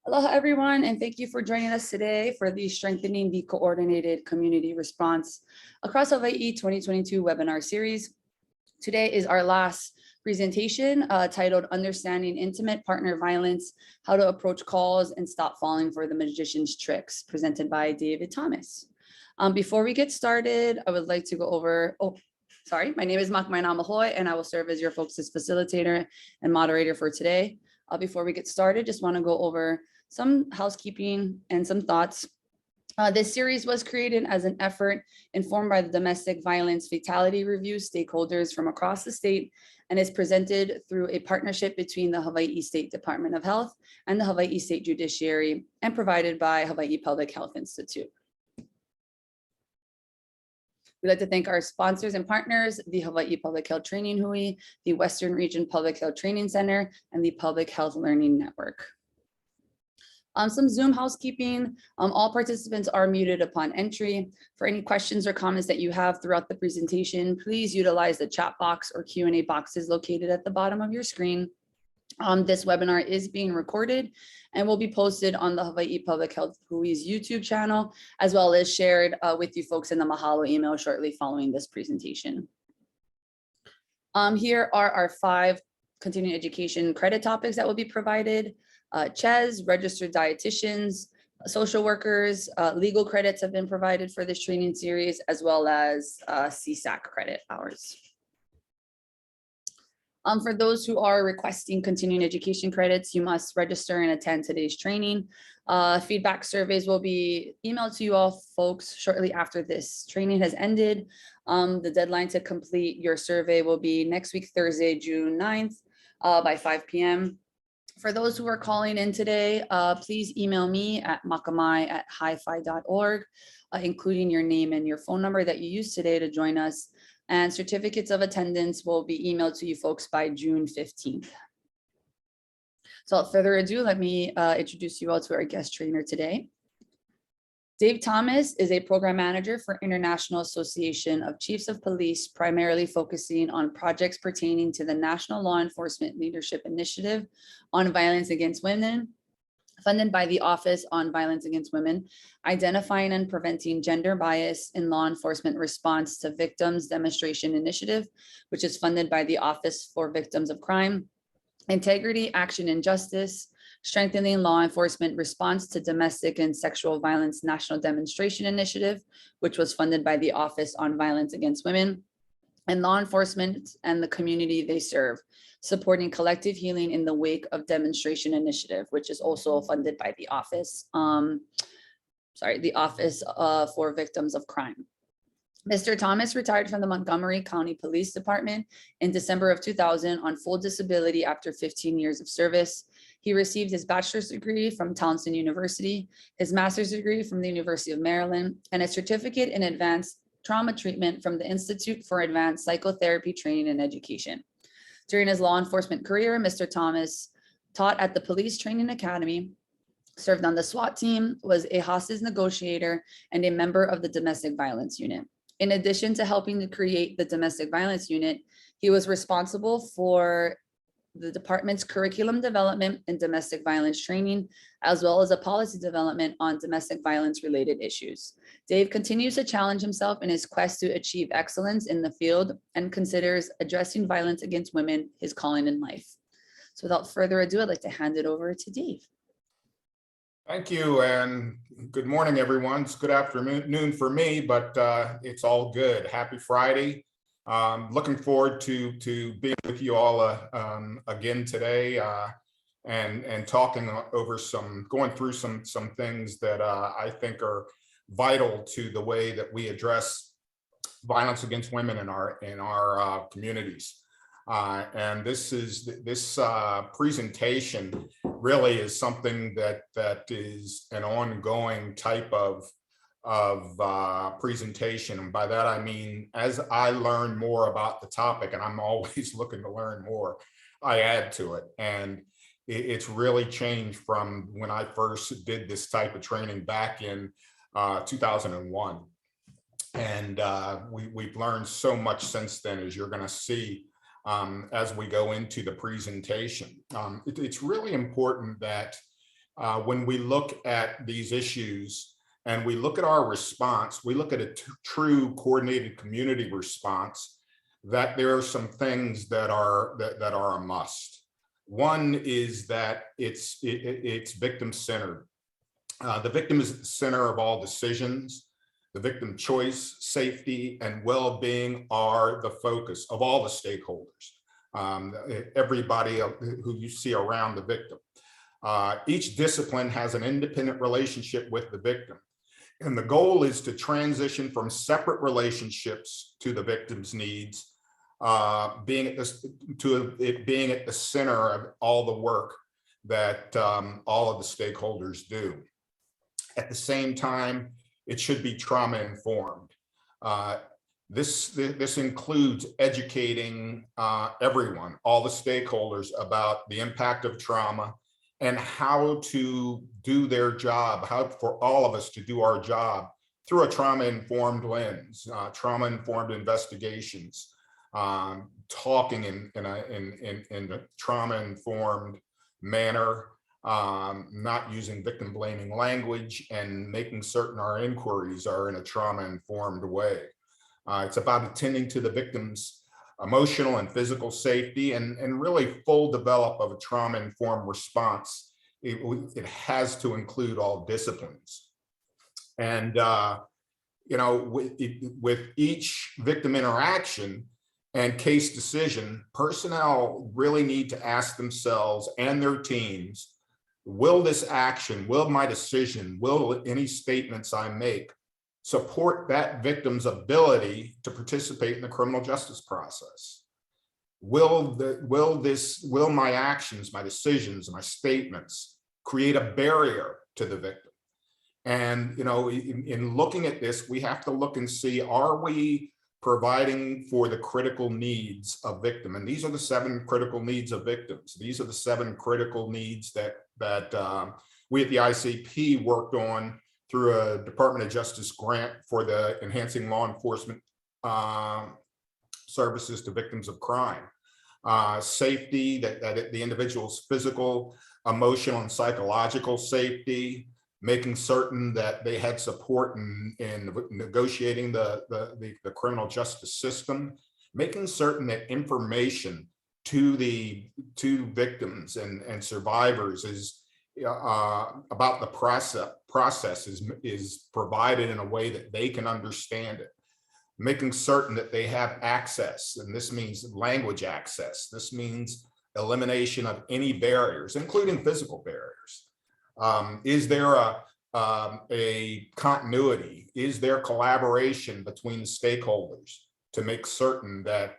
Aloha, everyone, and thank you for joining us today for the Strengthening the Coordinated Community Response Across Hawaii 2022 webinar series. Today is our last presentation titled Understanding Intimate Partner Violence, How to Approach Calls and Stop Falling for the Magician's Tricks, presented by David Thomas. Before we get started, I would like to go over, my name is Makmaina Mahoy, and I will serve as your folks' facilitator and moderator for today. Before we get started, just want to go over some housekeeping and some thoughts. This series was created as an effort informed by the domestic violence fatality review stakeholders from across the state and is presented through a partnership between the Hawaii State Department of Health and the Hawaii State Judiciary and provided by Hawaii Public Health Institute. We'd like to thank our sponsors and partners, the Hawaii Public Health Training Hui, the Western Region Public Health Training Center, and the Public Health Learning Network. Some Zoom housekeeping. All participants are muted upon entry. For any questions or comments that you have throughout the presentation, please utilize the chat box or Q&A boxes located at the bottom of your screen. This webinar is being recorded and will be posted on the Hawaii Public Health Hui's YouTube channel, as well as shared with you folks in the Mahalo email shortly following this presentation. Here are our 5 continuing education credit topics that will be provided. CHES, registered dietitians, social workers, legal credits have been provided for this training series, as well as CSAC credit hours. For those who are requesting continuing education credits, you must register and attend today's training. Feedback surveys will be emailed to you all folks shortly after this training has ended. The deadline to complete your survey will be next week, Thursday, June 9th by 5 p.m. For those who are calling in today, please email me at makamai@hifi.org, including your name and your phone number that you used today to join us. And certificates of attendance will be emailed to you folks by June 15th. So without further ado, let me introduce you all to our guest trainer today. Dave Thomas is a program manager for International Association of Chiefs of Police, primarily focusing on projects pertaining to the National Law Enforcement Leadership Initiative on Violence Against Women, funded by the Office on Violence Against Women, identifying and preventing gender bias in law enforcement response to Victims Demonstration Initiative, which is funded by the Office for Victims of Crime, Integrity, Action, and Justice, strengthening law enforcement response to domestic and sexual violence national demonstration initiative, which was funded by the Office on Violence Against Women, and law enforcement and the community they serve, supporting collective healing in the wake of demonstration initiative, which is also funded by the Office, the Office for Victims of Crime. Mr. Thomas retired from the Montgomery County Police Department in December of 2000 on full disability after 15 years of service. He received his bachelor's degree from Towson University, his master's degree from the University of Maryland, and a certificate in advanced trauma treatment from the Institute for Advanced Psychotherapy Training and Education. During his law enforcement career, Mr. Thomas taught at the Police Training Academy, served on the SWAT team, was a hostage negotiator, and a member of the Domestic Violence Unit. In addition to helping to create the Domestic Violence Unit, he was responsible for the department's curriculum development and domestic violence training, as well as a policy development on domestic violence related issues. Dave continues to challenge himself in his quest to achieve excellence in the field and considers addressing violence against women his calling in life. So without further ado, I'd like to hand it over to Dave. Thank you, and good morning, everyone. It's good afternoon for me, but it's all good. Happy Friday. Looking forward to being with you all again today and talking over going through some things that I think are vital to the way that we address violence against women in our communities. And this presentation really is something that is an ongoing type of presentation. And by that, I mean, as I learn more about the topic, and I'm always looking to learn more, I add to it. And it's really changed from when I first did this type of training back in 2001. And we've learned so much since then, as you're going to see as we go into the presentation. It's really important that when we look at these issues and we look at our response, we look at a true coordinated community response, that there are some things that are a must. One is that it's victim-centered. The victim is at the center of all decisions. The victim choice, safety, and well-being are the focus of all the stakeholders, everybody who you see around the victim. Each discipline has an independent relationship with the victim. And the goal is to transition from separate relationships to the victim's needs, being at the center of all the work that all of the stakeholders do. At the same time, it should be trauma informed. This includes educating everyone, all the stakeholders, about the impact of trauma and how to do their job, how for all of us to do our job through a trauma-informed lens, trauma-informed investigations, talking in a trauma-informed manner, not using victim-blaming language, and making certain our inquiries are in a trauma-informed way. It's about attending to the victim's emotional and physical safety, and really full develop of a trauma-informed response. It has to include all disciplines. And with each victim interaction and case decision, personnel really need to ask themselves and their teams, will this action, will my decision, will any statements I make support that victim's ability to participate in the criminal justice process? Will my actions, my decisions, my statements create a barrier to the victim? And in looking at this, we have to look and see, are we providing for the critical needs of victim? And these are the 7 critical needs of victims. These are the 7 critical needs that we at the ICP worked on through a Department of Justice grant for the Enhancing Law Enforcement Services to Victims of Crime. Safety, that the individual's physical, emotional, and psychological safety, making certain that they had support in negotiating the criminal justice system, making certain that information to victims and survivors is about the process is provided in a way that they can understand it, making certain that they have access, and this means language access. This means elimination of any barriers, including physical barriers. Is there a continuity? Is there collaboration between the stakeholders to make certain that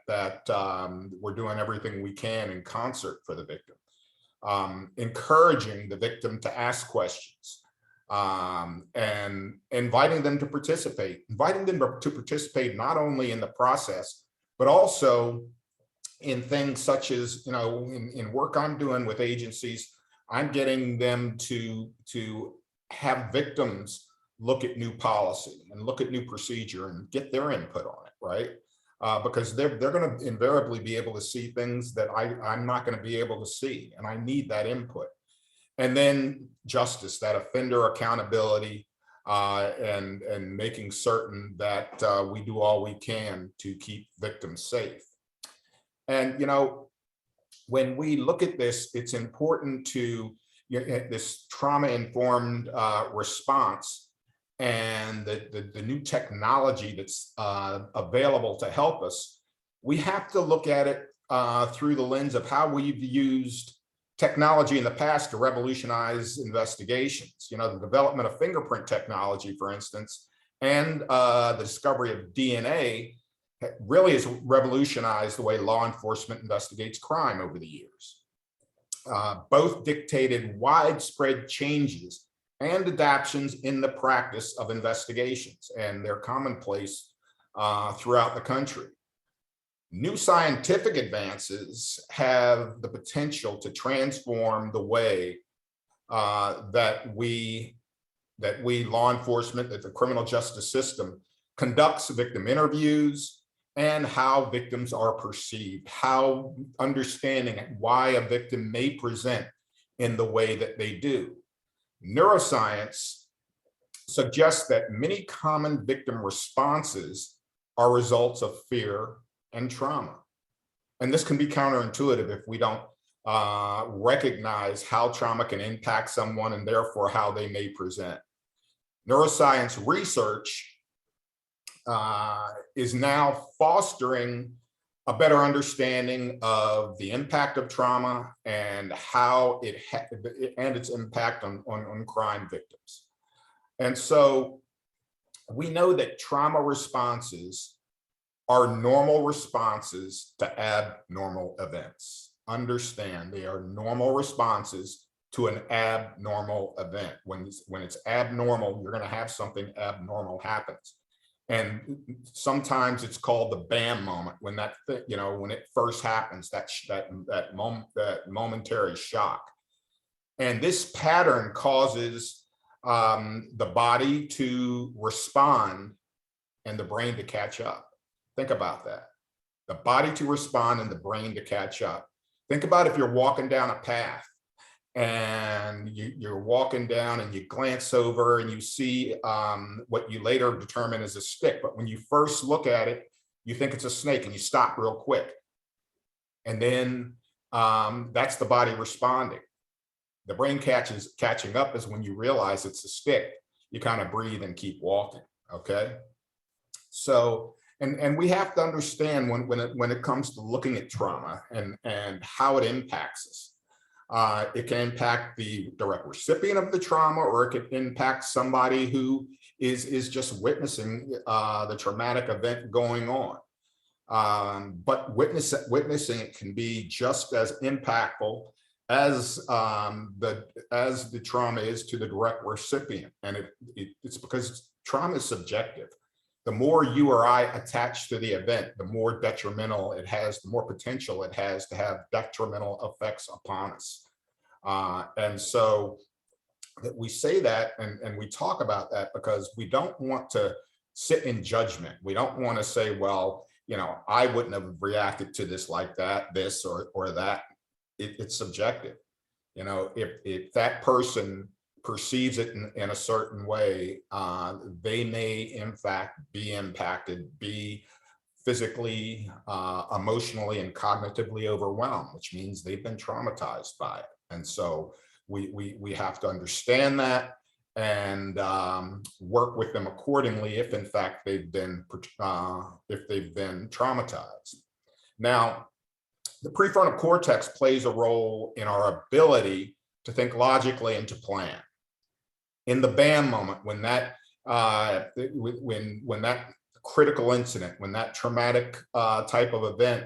we're doing everything we can in concert for the victim? Encouraging the victim to ask questions, and inviting them to participate, not only in the process, but also in things such as, in work I'm doing with agencies, I'm getting them to have victims look at new policy and look at new procedure and get their input on it, right? Because they're going to invariably be able to see things that I'm not going to be able to see, and I need that input. And then justice, that offender accountability, and making certain that we do all we can to keep victims safe. And when we look at this, it's important to this trauma-informed response and the new technology that's available to help us. We have to look at it through the lens of how we've used technology in the past to revolutionize investigations. The development of fingerprint technology, for instance, and the discovery of DNA really has revolutionized the way law enforcement investigates crime over the years. Both dictated widespread changes and adaptations in the practice of investigations, and they're commonplace throughout the country. New scientific advances have the potential to transform the way that we law enforcement, that the criminal justice system conducts victim interviews, and how victims are perceived, how understanding why a victim may present in the way that they do. Neuroscience suggests that many common victim responses are results of fear and trauma. And this can be counterintuitive if we don't recognize how trauma can impact someone and therefore how they may present. Neuroscience research is now fostering a better understanding of the impact of trauma and how and its impact on crime victims. And so we know that trauma responses are normal responses to abnormal events. Understand, they are normal responses to an abnormal event. When it's abnormal, you're going to have something abnormal happens. And sometimes it's called the bam moment, when that, when it first happens, that momentary shock. And this pattern causes the body to respond and the brain to catch up. Think about that. The body to respond and the brain to catch up. Think about if you're walking down a path and you're walking down and you glance over and you see what you later determine is a stick. But when you first look at it, you think it's a snake and you stop real quick. And then that's the body responding. The brain catching up is when you realize it's a stick. You kind of breathe and keep walking, okay? So, and we have to understand when it comes to looking at trauma and how it impacts us. It can impact the direct recipient of the trauma, or it can impact somebody who is just witnessing the traumatic event going on. But witnessing it can be just as impactful as the trauma is to the direct recipient. And it's because trauma is subjective. The more you or I attach to the event, the more detrimental it has, the more potential it has to have detrimental effects upon us. And so that we say that and we talk about that because we don't want to sit in judgment. We don't want to say, well, I wouldn't have reacted to this like that, this or that. It's subjective. If that person perceives it in a certain way, they may in fact be impacted, be physically, emotionally, and cognitively overwhelmed, which means they've been traumatized by it. And so we have to understand that and work with them accordingly if in fact they've been traumatized. Now, the prefrontal cortex plays a role in our ability to think logically and to plan. In the BAM moment, when that critical incident, when that traumatic type of event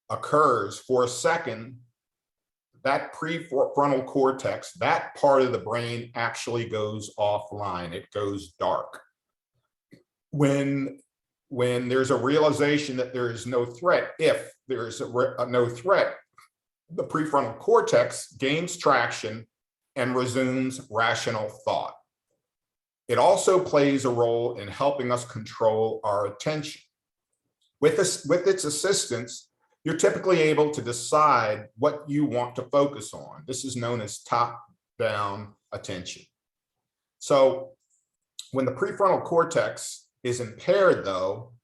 occurs, for a second, that prefrontal cortex, that part of the brain actually goes offline. It goes dark. When there's a realization that there is no threat, if there is no threat, the prefrontal cortex gains traction and resumes rational thought. It also plays a role in helping us control our attention. With its assistance, you're typically able to decide what you want to focus on. This is known as top-down attention. So when the prefrontal cortex is impaired, though,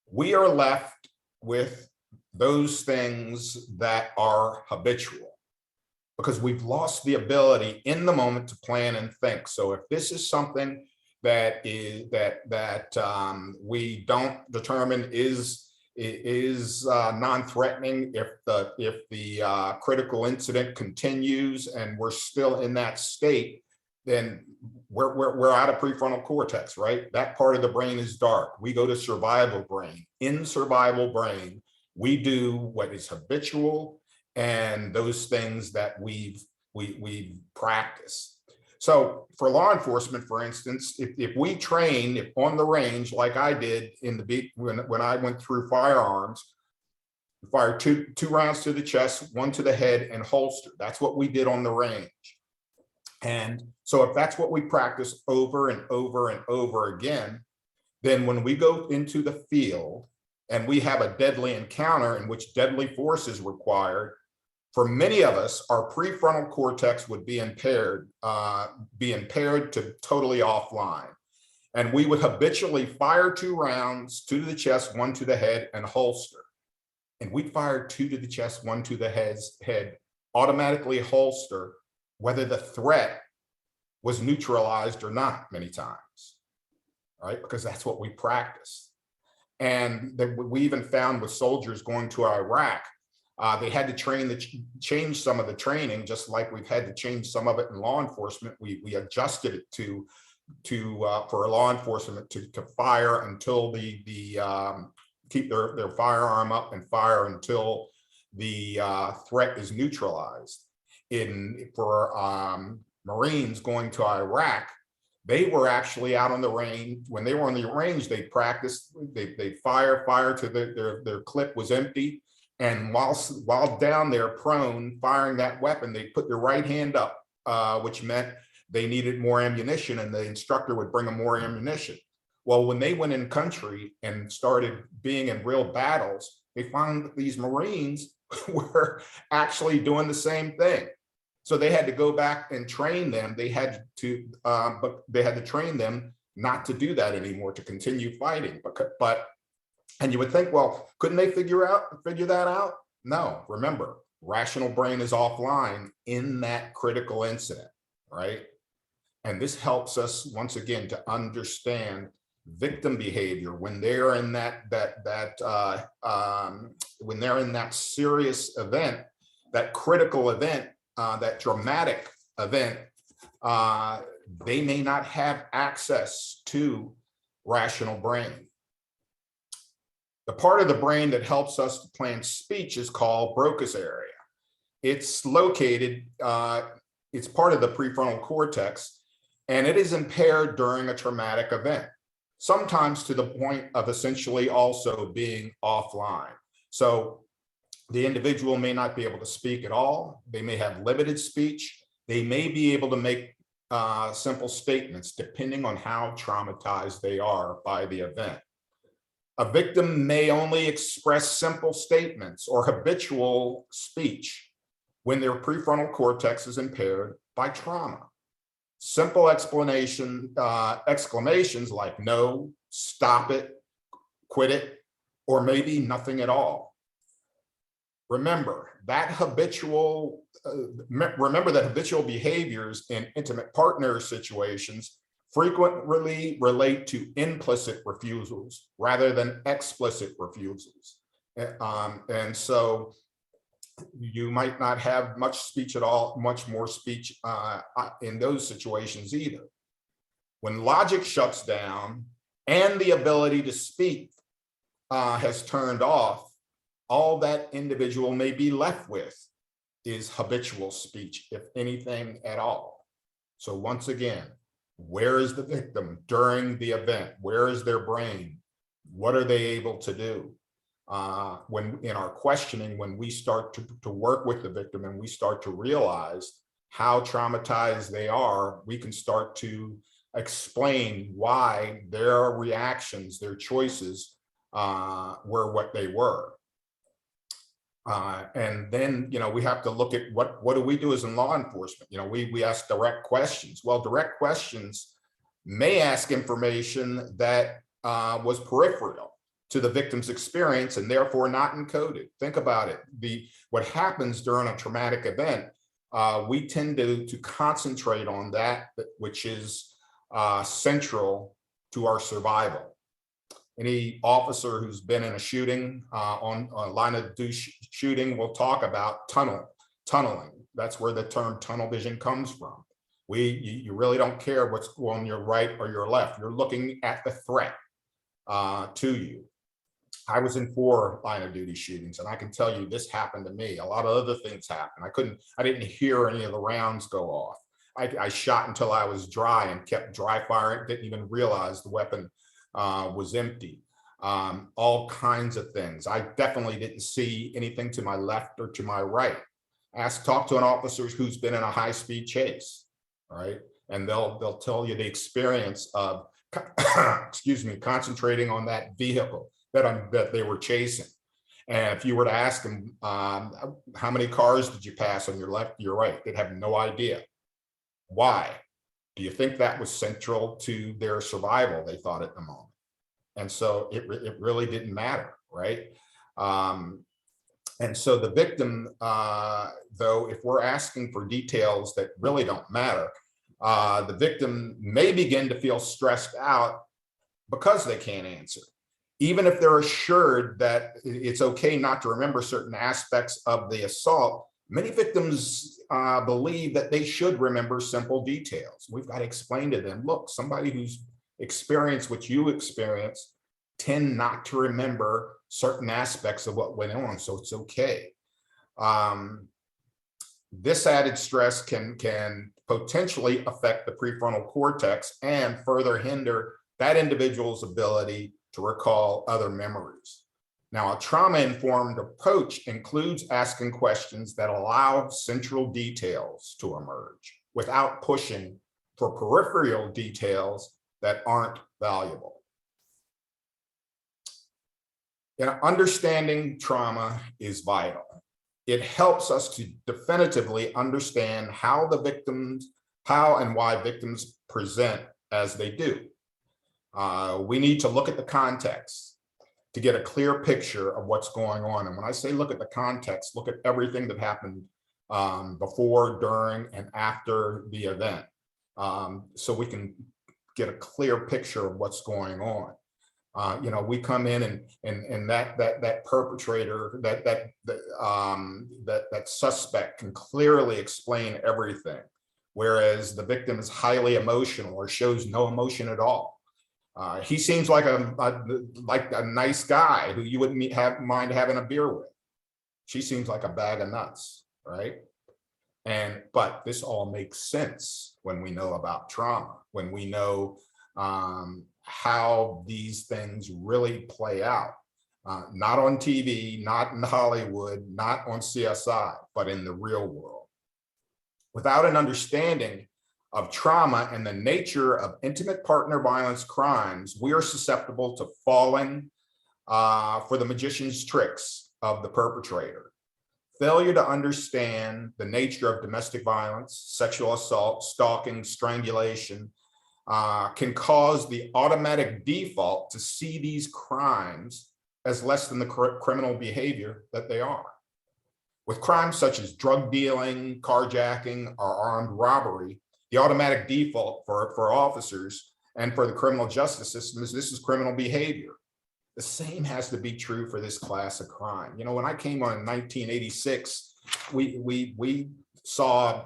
we are left with those things that are habitual because we've lost the ability in the moment to plan and think. So if this is something that we don't determine is non-threatening, if the critical incident continues and we're still in that state, then we're out of prefrontal cortex, right? That part of the brain is dark. We go to survival brain. In survival brain, we do what is habitual and those things that we've practiced. So for law enforcement, for instance, if we train on the range, like I did when I went through firearms, fired two rounds to the chest, one to the head, and holster. That's what we did on the range. And so if that's what we practice over and over and over again, then when we go into the field and we have a deadly encounter in which deadly force is required, For many of us, our prefrontal cortex would be impaired to totally offline. And we would habitually fire 2 rounds, 2 to the chest, 1 to the head, and holster. And we'd fire 2 to the chest, 1 to the head, automatically holster, whether the threat was neutralized or not many times, right? Because that's what we practice. And we even found with soldiers going to Iraq, they had to change some of the training, just like we've had to change some of it in law enforcement. We adjusted it for law enforcement to fire until keep their firearm up and fire until the threat is neutralized. For Marines going to Iraq, they were actually out on the range. When they were on the range, they practiced, they fire to their clip was empty. And while down there prone firing that weapon, they put their right hand up, which meant they needed more ammunition, and the instructor would bring them more ammunition. Well, when they went in country and started being in real battles, they found that these Marines were actually doing the same thing. So they had to go back and train them. But they had to train them not to do that anymore, to continue fighting. And you would think, well, couldn't they figure that out? No, remember, rational brain is offline in that critical incident, right? And this helps us once again to understand victim behavior when they're in when they're in that serious event, that critical event, that dramatic event. They may not have access to rational brain. The part of the brain that helps us to plan speech is called Broca's area. It's located, it's part of the prefrontal cortex, and it is impaired during a traumatic event, sometimes to the point of essentially also being offline. So the individual may not be able to speak at all. They may have limited speech. They may be able to make simple statements depending on how traumatized they are by the event. A victim may only express simple statements or habitual speech when their prefrontal cortex is impaired by trauma. Simple exclamations like no, stop it, quit it, or maybe nothing at all. Remember that habitual behaviors in intimate partner situations frequently relate to implicit refusals rather than explicit refusals. And so you might not have much speech at all, much more speech in those situations either. When logic shuts down and the ability to speak has turned off, all that individual may be left with is habitual speech, if anything at all. So once again, where is the victim during the event? Where is their brain? What are they able to do? When in our questioning, when we start to work with the victim and we start to realize how traumatized they are, we can start to explain why their reactions, their choices were what they were. And then, we have to look at what do we do as in law enforcement? We ask direct questions. Well, direct questions may ask information that was peripheral to the victim's experience and therefore not encoded. Think about it. What happens during a traumatic event, we tend to concentrate on that which is central to our survival. Any officer who's been in a shooting, on a line of duty shooting, will talk about tunneling. That's where the term tunnel vision comes from. You really don't care what's on your right or your left. You're looking at the threat to you. I was in 4 line of duty shootings, and I can tell you this happened to me. A lot of other things happened. I didn't hear any of the rounds go off. I shot until I was dry and kept dry firing. Didn't even realize the weapon was empty. All kinds of things. I definitely didn't see anything to my left or to my right. Talk to an officer who's been in a high-speed chase, right? And they'll tell you the experience of, concentrating on that vehicle that they were chasing. And if you were to ask them, how many cars did you pass on your left, your right, they'd have no idea. Why? Do you think that was central to their survival? They thought at the moment. And so it really didn't matter, right? And so the victim, though, if we're asking for details that really don't matter, the victim may begin to feel stressed out because they can't answer. Even if they're assured that it's okay not to remember certain aspects of the assault, many victims believe that they should remember simple details. We've got to explain to them, look, somebody who's experienced what you experienced tend not to remember certain aspects of what went on, so it's okay. This added stress can potentially affect the prefrontal cortex and further hinder that individual's ability to recall other memories. Now, a trauma-informed approach includes asking questions that allow central details to emerge without pushing for peripheral details that aren't valuable. Understanding trauma is vital. It helps us to definitively understand how and why victims present as they do. We need to look at the context to get a clear picture of what's going on. And when I say look at the context, look at everything that happened before, during, and after the event, so we can get a clear picture of what's going on. We come in and that perpetrator, that suspect can clearly explain everything, whereas the victim is highly emotional or shows no emotion at all. He seems like a nice guy who you wouldn't mind having a beer with. She seems like a bag of nuts, right? But this all makes sense when we know about trauma, when we know how these things really play out, not on TV, not in Hollywood, not on CSI, but in the real world. Without an understanding of trauma and the nature of intimate partner violence crimes, we are susceptible to falling for the magician's tricks of the perpetrator. Failure to understand the nature of domestic violence, sexual assault, stalking, strangulation, can cause the automatic default to see these crimes as less than the criminal behavior that they are. With crimes such as drug dealing, carjacking, or armed robbery, the automatic default for officers and for the criminal justice system is this is criminal behavior. The same has to be true for this class of crime. When I came on in 1986, we saw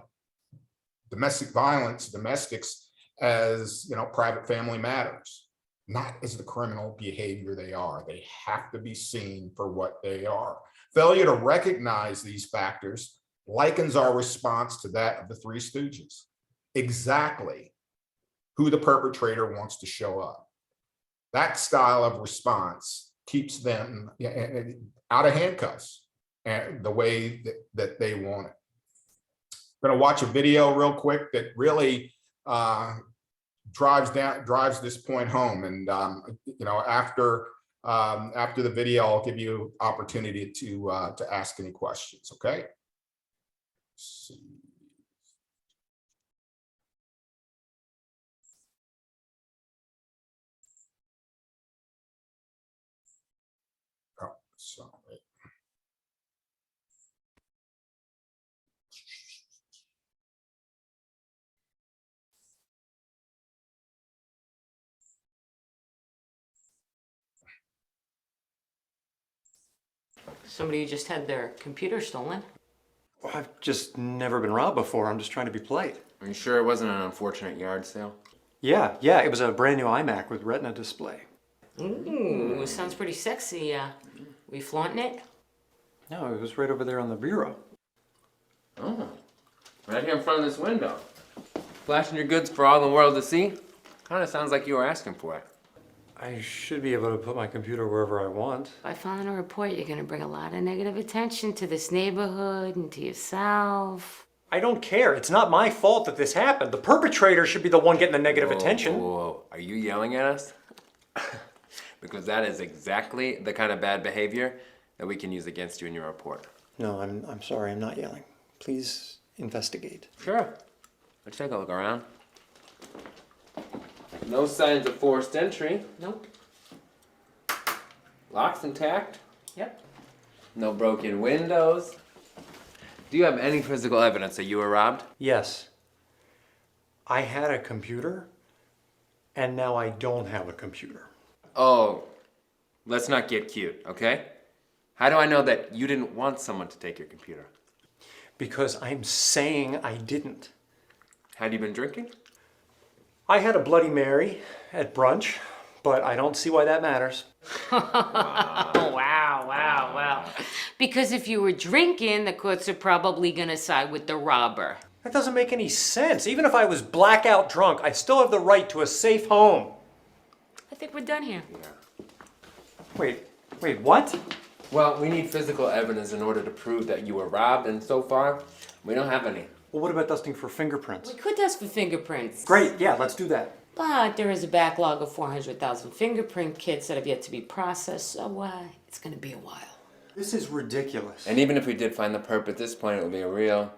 domestic violence, domestics, as private family matters, not as the criminal behavior they are. They have to be seen for what they are. Failure to recognize these factors likens our response to that of the Three Stooges. Exactly who the perpetrator wants to show up. That style of response keeps them out of handcuffs and the way that they want it. I'm going to watch a video real quick that really drives this point home. And after the video, I'll give you opportunity to ask any questions. Okay. Let's see. Oh, sorry. Somebody just had their computer stolen. Well, I've just never been robbed before. I'm just trying to be polite. Are you sure it wasn't an unfortunate yard sale? Yeah, it was a brand new iMac with Retina display. Ooh, sounds pretty sexy. We flaunting it? No, it was right over there on the bureau. Oh, right here in front of this window. Flashing your goods for all the world to see? Kind of sounds like you were asking for it. I should be able to put my computer wherever I want. By filing a report, you're gonna bring a lot of negative attention to this neighborhood and to yourself. I don't care. It's not my fault that this happened. The perpetrator should be the one getting the negative attention. Whoa. Are you yelling at us? Because that is exactly the kind of bad behavior that we can use against you in your report? No, I'm sorry, I'm not yelling. Please investigate. Sure. Let's take a look around. No signs of forced entry. Nope. Locks intact. Yep. No broken windows. Do you have any physical evidence that you were robbed? Yes. I had a computer, and now I don't have a computer. Oh, let's not get cute, okay? How do I know that you didn't want someone to take your computer? Because I'm saying I didn't. Had you been drinking? I had a Bloody Mary at brunch, but I don't see why that matters. Wow. Because if you were drinking, the courts are probably gonna side with the robber. That doesn't make any sense. Even if I was blackout drunk, I still have the right to a safe home. I think we're done here. Wait, what? Well, we need physical evidence in order to prove that you were robbed, and so far, we don't have any. Well, what about dusting for fingerprints? We could test for fingerprints. Great, yeah, let's do that. But there is a backlog of 400,000 fingerprint kits that have yet to be processed, so it's gonna be a while. This is ridiculous. And even if we did find the perp at this point, it would be a real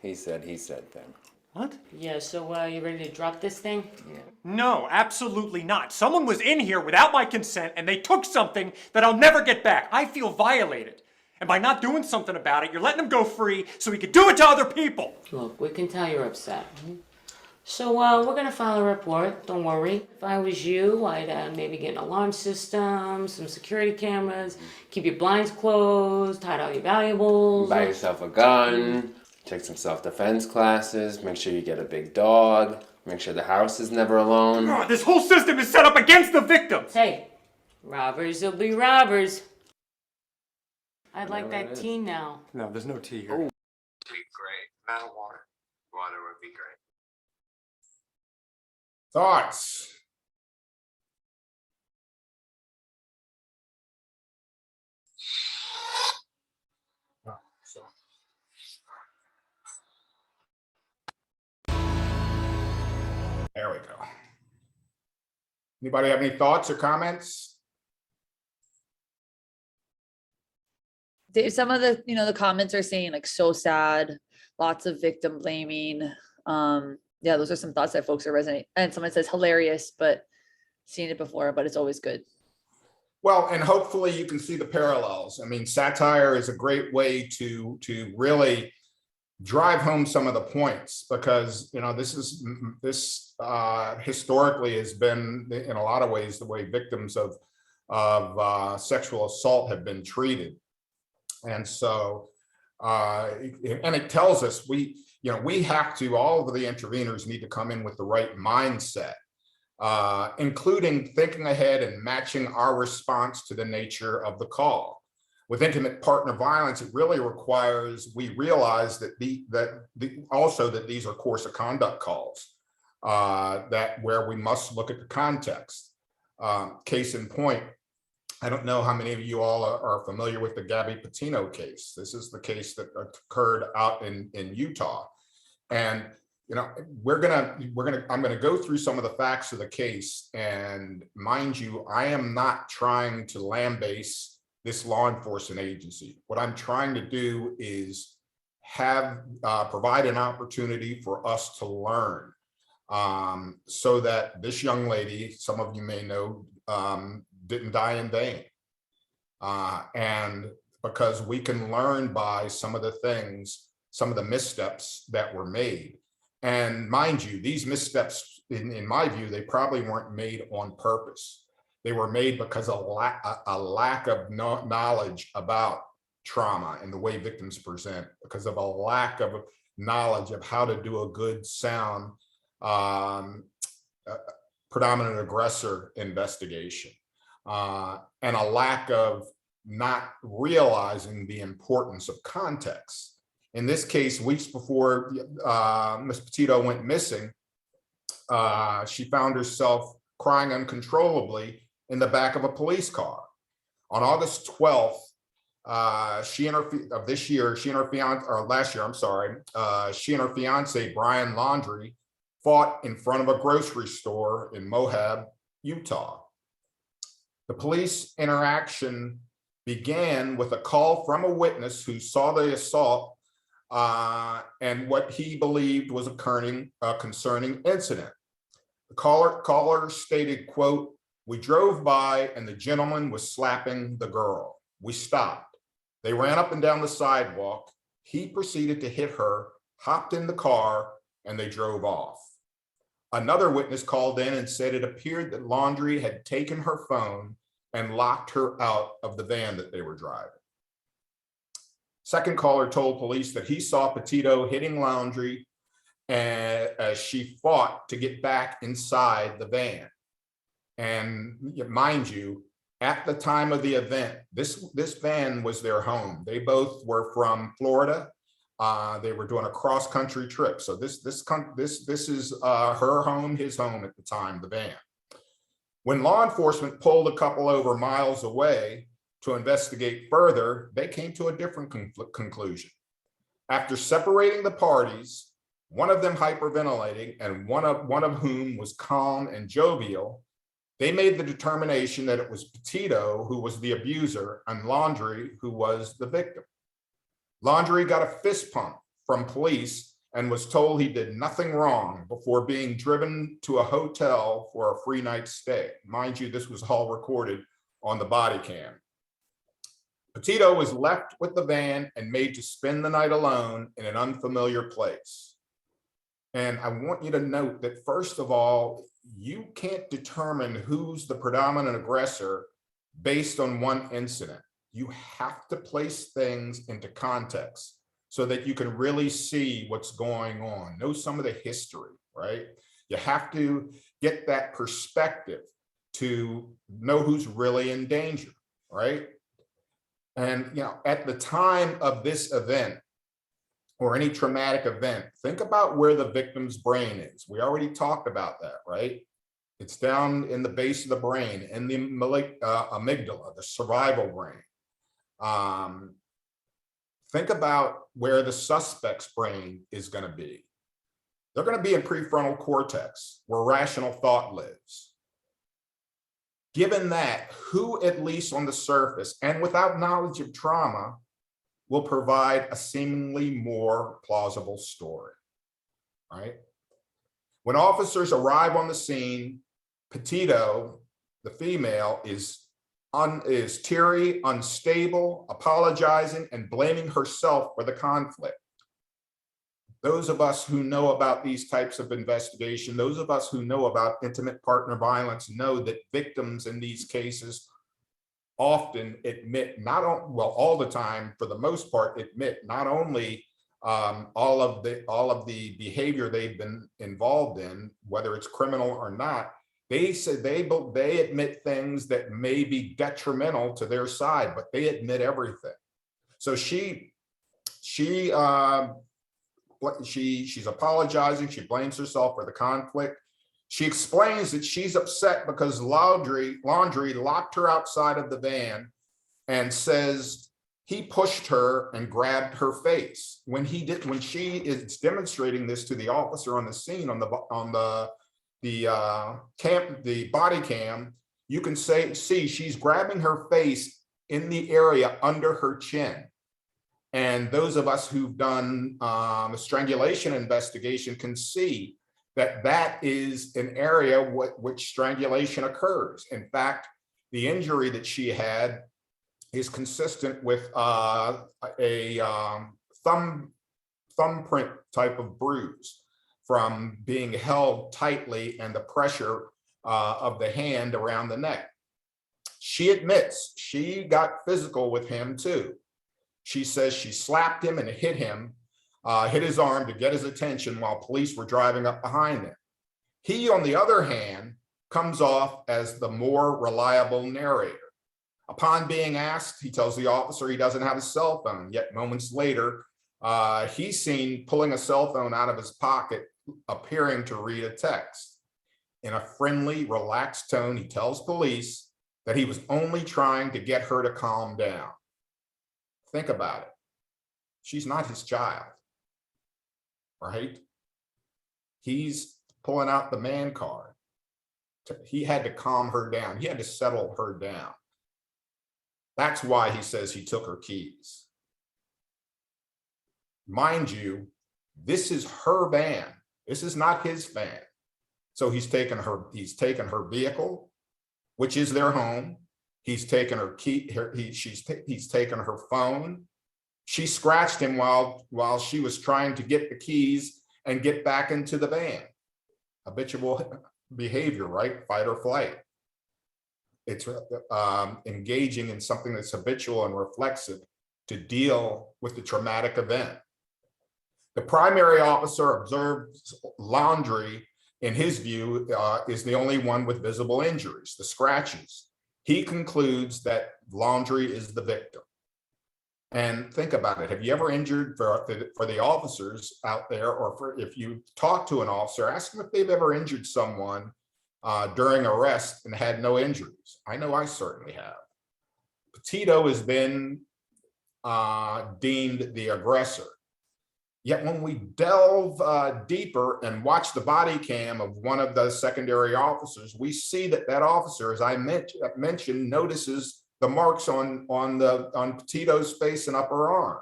he said thing. What? Yeah, so you ready to drop this thing? Yeah. No, absolutely not. Someone was in here without my consent and they took something that I'll never get back. I feel violated. And by not doing something about it, you're letting him go free so he could do it to other people. Look, we can tell you're upset. So we're gonna file a report, don't worry. If I was you, I'd maybe get an alarm system, some security cameras, keep your blinds closed, hide all your valuables. Buy yourself a gun, take some self-defense classes, make sure you get a big dog, make sure the house is never alone. God, this whole system is set up against the victims. Hey, robbers will be robbers. I'd like Whatever that it is. tea now. No, there's no tea here. Oh. Be great. Not water. Water would be great. Thoughts? Oh, so. There we go. Anybody have any thoughts or comments? Dave, some of the, the comments are saying like so sad, lots of victim blaming. Yeah, those are some thoughts that folks are resonating. And someone says hilarious, but seen it before, but it's always good. Well, and hopefully you can see the parallels. I mean, satire is a great way to really drive home some of the points, because this historically has been in a lot of ways the way victims of sexual assault have been treated. And so, and it tells us we have to, all of the interveners need to come in with the right mindset, including thinking ahead and matching our response to the nature of the call. With intimate partner violence, it really requires we realize that that these are course of conduct calls, where we must look at the context. Case in point, I don't know how many of you all are familiar with the Gabby Patino case. This is the case that occurred out in Utah. And I'm gonna go through some of the facts of the case. And mind you, I am not trying to lambaste this law enforcement agency. What I'm trying to do is provide an opportunity for us to learn, so that this young lady, some of you may know, didn't die in vain. And because we can learn by some of the missteps that were made. And mind you, these missteps, in my view, they probably weren't made on purpose. They were made because of a lack of knowledge about trauma and the way victims present, because of a lack of knowledge of how to do a good, sound, predominant aggressor investigation. And a lack of not realizing the importance of context. In this case, weeks before Ms. Petito went missing, she found herself crying uncontrollably in the back of a police car. On August 12th, she and her fiance, Brian Laundrie, fought in front of a grocery store in Moab, Utah. The police interaction began with a call from a witness who saw the assault and what he believed was a concerning incident. The caller stated, quote, "We drove by and the gentleman was slapping the girl. We stopped. They ran up and down the sidewalk. He proceeded to hit her, hopped in the car, and they drove off." Another witness called in and said it appeared that Laundrie had taken her phone and locked her out of the van that they were driving. Second caller told police that he saw Petito hitting Laundrie as she fought to get back inside the van. And mind you, at the time of the event, this van was their home. They both were from Florida. They were doing a cross-country trip. So this is her home, his home at the time, the van. When law enforcement pulled a couple over miles away to investigate further, they came to a different conclusion. After separating the parties, one of them hyperventilating and one of whom was calm and jovial, they made the determination that it was Petito who was the abuser and Laundrie who was the victim. Laundrie got a fist pump from police and was told he did nothing wrong before being driven to a hotel for a free night stay. Mind you, this was all recorded on the body cam. Petito was left with the van and made to spend the night alone in an unfamiliar place. And I want you to note that, first of all, you can't determine who's the predominant aggressor based on one incident. You have to place things into context so that you can really see what's going on, know some of the history, right? You have to get that perspective to know who's really in danger, right? And, you know, at the time of this event or any traumatic event, think about where the victim's brain is. We already talked about that, right? It's down in the base of the brain, in the amygdala, the survival brain. Think about where the suspect's brain is going to be. They're going to be in prefrontal cortex, where rational thought lives. Given that, who, at least on the surface and without knowledge of trauma, will provide a seemingly more plausible story, right? When officers arrive on the scene, Petito, the female, is teary, unstable, apologizing, and blaming herself for the conflict. Those of us who know about these types of investigation, those of us who know about intimate partner violence, know that victims in these cases often admit, all the time, for the most part, admit not only all of the behavior they've been involved in, whether it's criminal or not. They said they admit things that may be detrimental to their side, but they admit everything. So she's apologizing. She blames herself for the conflict. She explains that she's upset because Laundrie locked her outside of the van and says he pushed her and grabbed her face. When she is demonstrating this to the officer on the scene on the body cam, you can see she's grabbing her face in the area under her chin. And those of us who've done a strangulation investigation can see that that is an area which strangulation occurs. In fact, the injury that she had is consistent with a thumbprint type of bruise from being held tightly and the pressure of the hand around the neck. She admits she got physical with him too. She says she slapped him and hit his arm to get his attention while police were driving up behind him. He, on the other hand, comes off as the more reliable narrator. Upon being asked, he tells the officer he doesn't have a cell phone, yet moments later, he's seen pulling a cell phone out of his pocket, appearing to read a text. In a friendly, relaxed tone, he tells police that he was only trying to get her to calm down. Think about it. She's not his child, right? He's pulling out the man card. He had to calm her down. He had to settle her down. That's why he says he took her keys. Mind you, this is her van. This is not his van. So he's taken her vehicle, which is their home. He's taken her key, he's taken her phone. She scratched him while she was trying to get the keys and get back into the van. Habitual behavior, right? Fight or flight. It's engaging in something that's habitual and reflexive to deal with the traumatic event. The primary officer observes laundry, in his view, is the only one with visible injuries, the scratches. He concludes that laundry is the victim. And think about it. Have you ever injured, for the officers out there, or if you talk to an officer, ask them if they've ever injured someone during arrest and had no injuries. I know I certainly have. Petito has been deemed the aggressor. Yet when we delve deeper and watch the body cam of one of the secondary officers, we see that officer, as I mentioned, notices the marks on Petito's face and upper arm.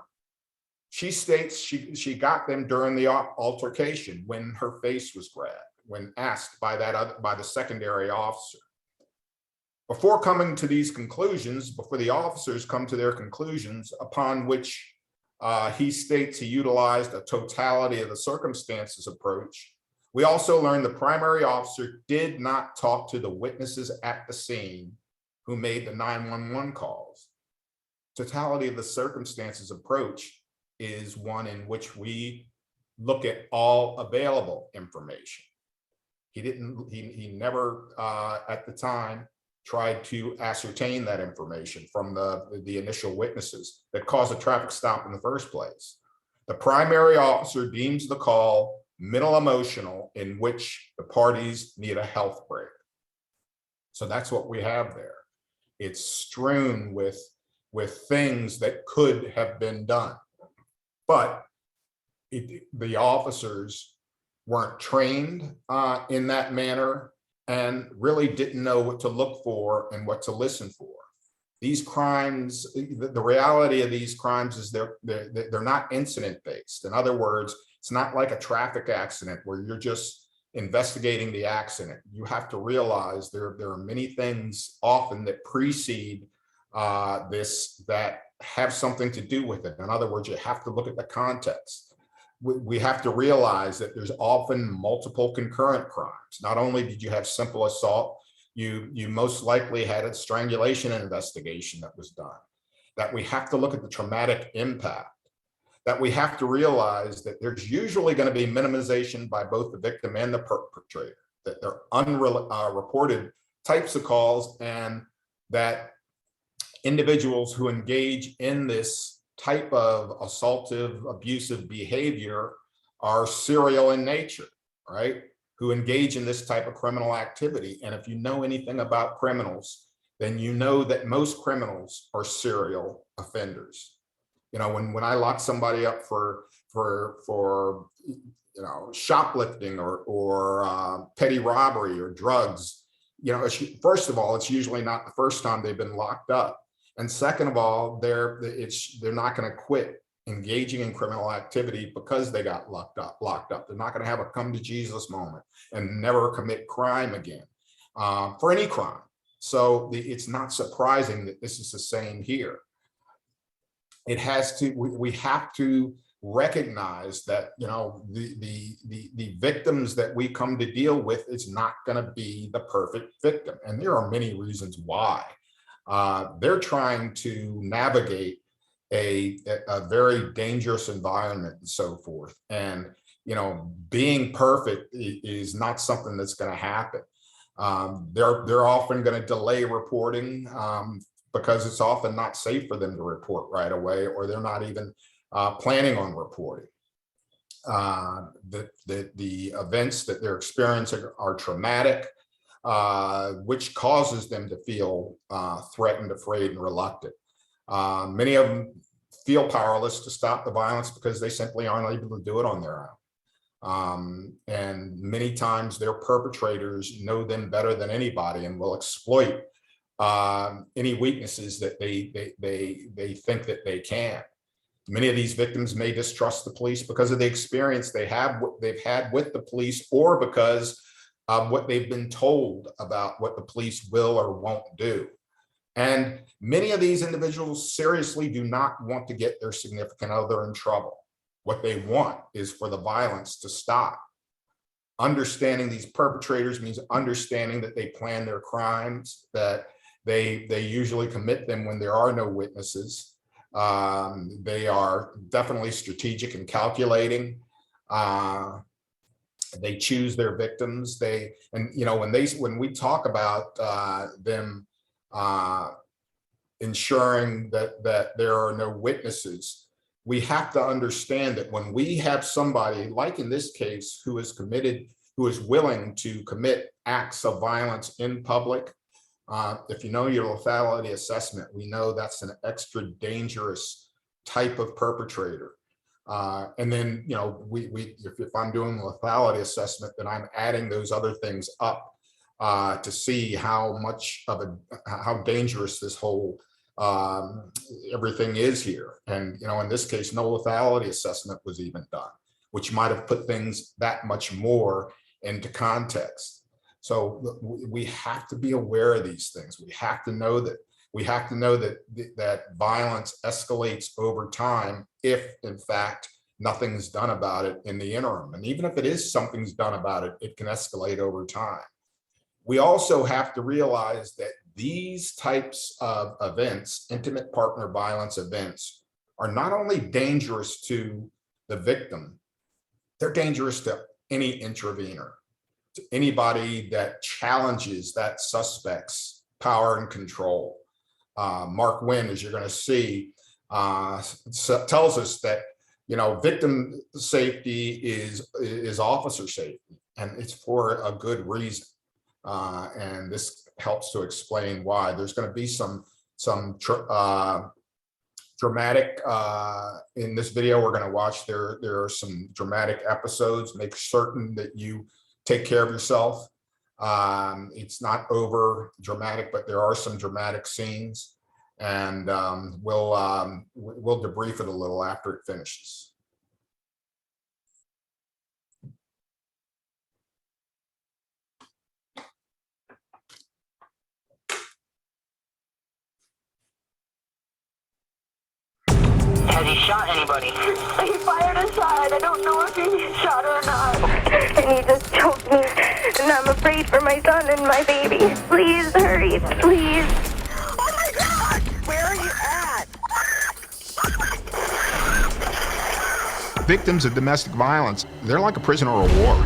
She states she got them during the altercation when her face was grabbed, when asked by the secondary officer. Before coming to these conclusions, before the officers come to their conclusions, upon which he states he utilized a totality of the circumstances approach, we also learned the primary officer did not talk to the witnesses at the scene who made the 911 calls. Totality of the circumstances approach is one in which we look at all available information. He never at the time tried to ascertain that information from the initial witnesses that caused a traffic stop in the first place. The primary officer deems the call middle emotional, in which the parties need a health break. So that's what we have there. It's strewn with things that could have been done, but the officers weren't trained in that manner and really didn't know what to look for and what to listen for. These crimes, the reality of these crimes is they're not incident based. In other words, it's not like a traffic accident where you're just investigating the accident. You have to realize there are many things often that precede this that have something to do with it. In other words, you have to look at the context. We have to realize that there's often multiple concurrent crimes. Not only did you have simple assault, you most likely had a strangulation investigation that was done. That we have to look at the traumatic impact. That we have to realize that there's usually going to be minimization by both the victim and the perpetrator. That they're unreported types of calls, and that individuals who engage in this type of assaultive, abusive behavior are serial in nature, right? Who engage in this type of criminal activity. And if you know anything about criminals, then you know that most criminals are serial offenders. You know, when I lock somebody up for shoplifting or petty robbery or drugs, first of all, it's usually not the first time they've been locked up. And second of all, they're not going to quit engaging in criminal activity because they got locked up. They're not going to have a come to Jesus moment and never commit crime again for any crime. So it's not surprising that this is the same here. We have to recognize that, the victims that we come to deal with is not going to be the perfect victim. And there are many reasons why. They're trying to navigate a very dangerous environment and so forth. And, being perfect is not something that's going to happen. They're often going to delay reporting because it's often not safe for them to report right away, or they're not even planning on reporting. The events that they're experiencing are traumatic, which causes them to feel threatened, afraid, and reluctant. Many of them feel powerless to stop the violence because they simply aren't able to do it on their own. And many times their perpetrators know them better than anybody and will exploit any weaknesses that they think that they can. Many of these victims may distrust the police because of the experience they've had with the police, or because of what they've been told about what the police will or won't do. And many of these individuals seriously do not want to get their significant other in trouble. What they want is for the violence to stop. Understanding these perpetrators means understanding that they plan their crimes, that they usually commit them when there are no witnesses. They are definitely strategic and calculating. They choose their victims. When we talk about them ensuring that there are no witnesses, we have to understand that when we have somebody, like in this case, who is willing to commit acts of violence in public, if you know your lethality assessment, we know that's an extra dangerous type of perpetrator. And then, if I'm doing the lethality assessment, then I'm adding those other things up to see how dangerous this whole everything is here. And, in this case, no lethality assessment was even done, which might have put things that much more into context. So we have to be aware of these things. We have to know that violence escalates over time if, in fact, nothing's done about it in the interim. And even if it is something's done about it, it can escalate over time. We also have to realize that these types of events, intimate partner violence events, are not only dangerous to the victim, they're dangerous to any intervener, to anybody that challenges that suspect's power and control. Mark Wynn, as you're going to see, tells us that victim safety is officer safety, and it's for a good reason. And this helps to explain why. There's going to be some dramatic in this video we're going to watch. There are some dramatic episodes. Make certain that you take care of yourself. It's not over dramatic, but there are some dramatic scenes, and we'll debrief it a little after it finishes. Has he shot anybody? He fired a shot. I don't know if he shot or not. And he just choked me. And I'm afraid for my son and my baby. Please hurry, please. Oh my God! Where are you at? Victims of domestic violence, they're like a prisoner of war.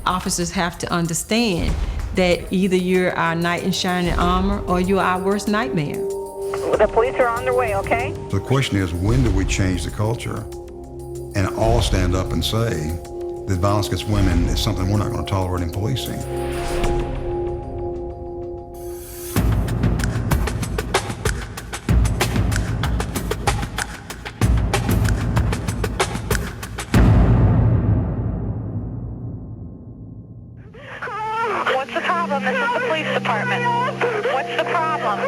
Officers have to understand that either you're our knight in shining armor or you're our worst nightmare. The police are on their way, okay? The question is, when do we change the culture and all stand up and say that violence against women is something we're not going to tolerate in policing? What's the problem? This is the police department. What's the problem?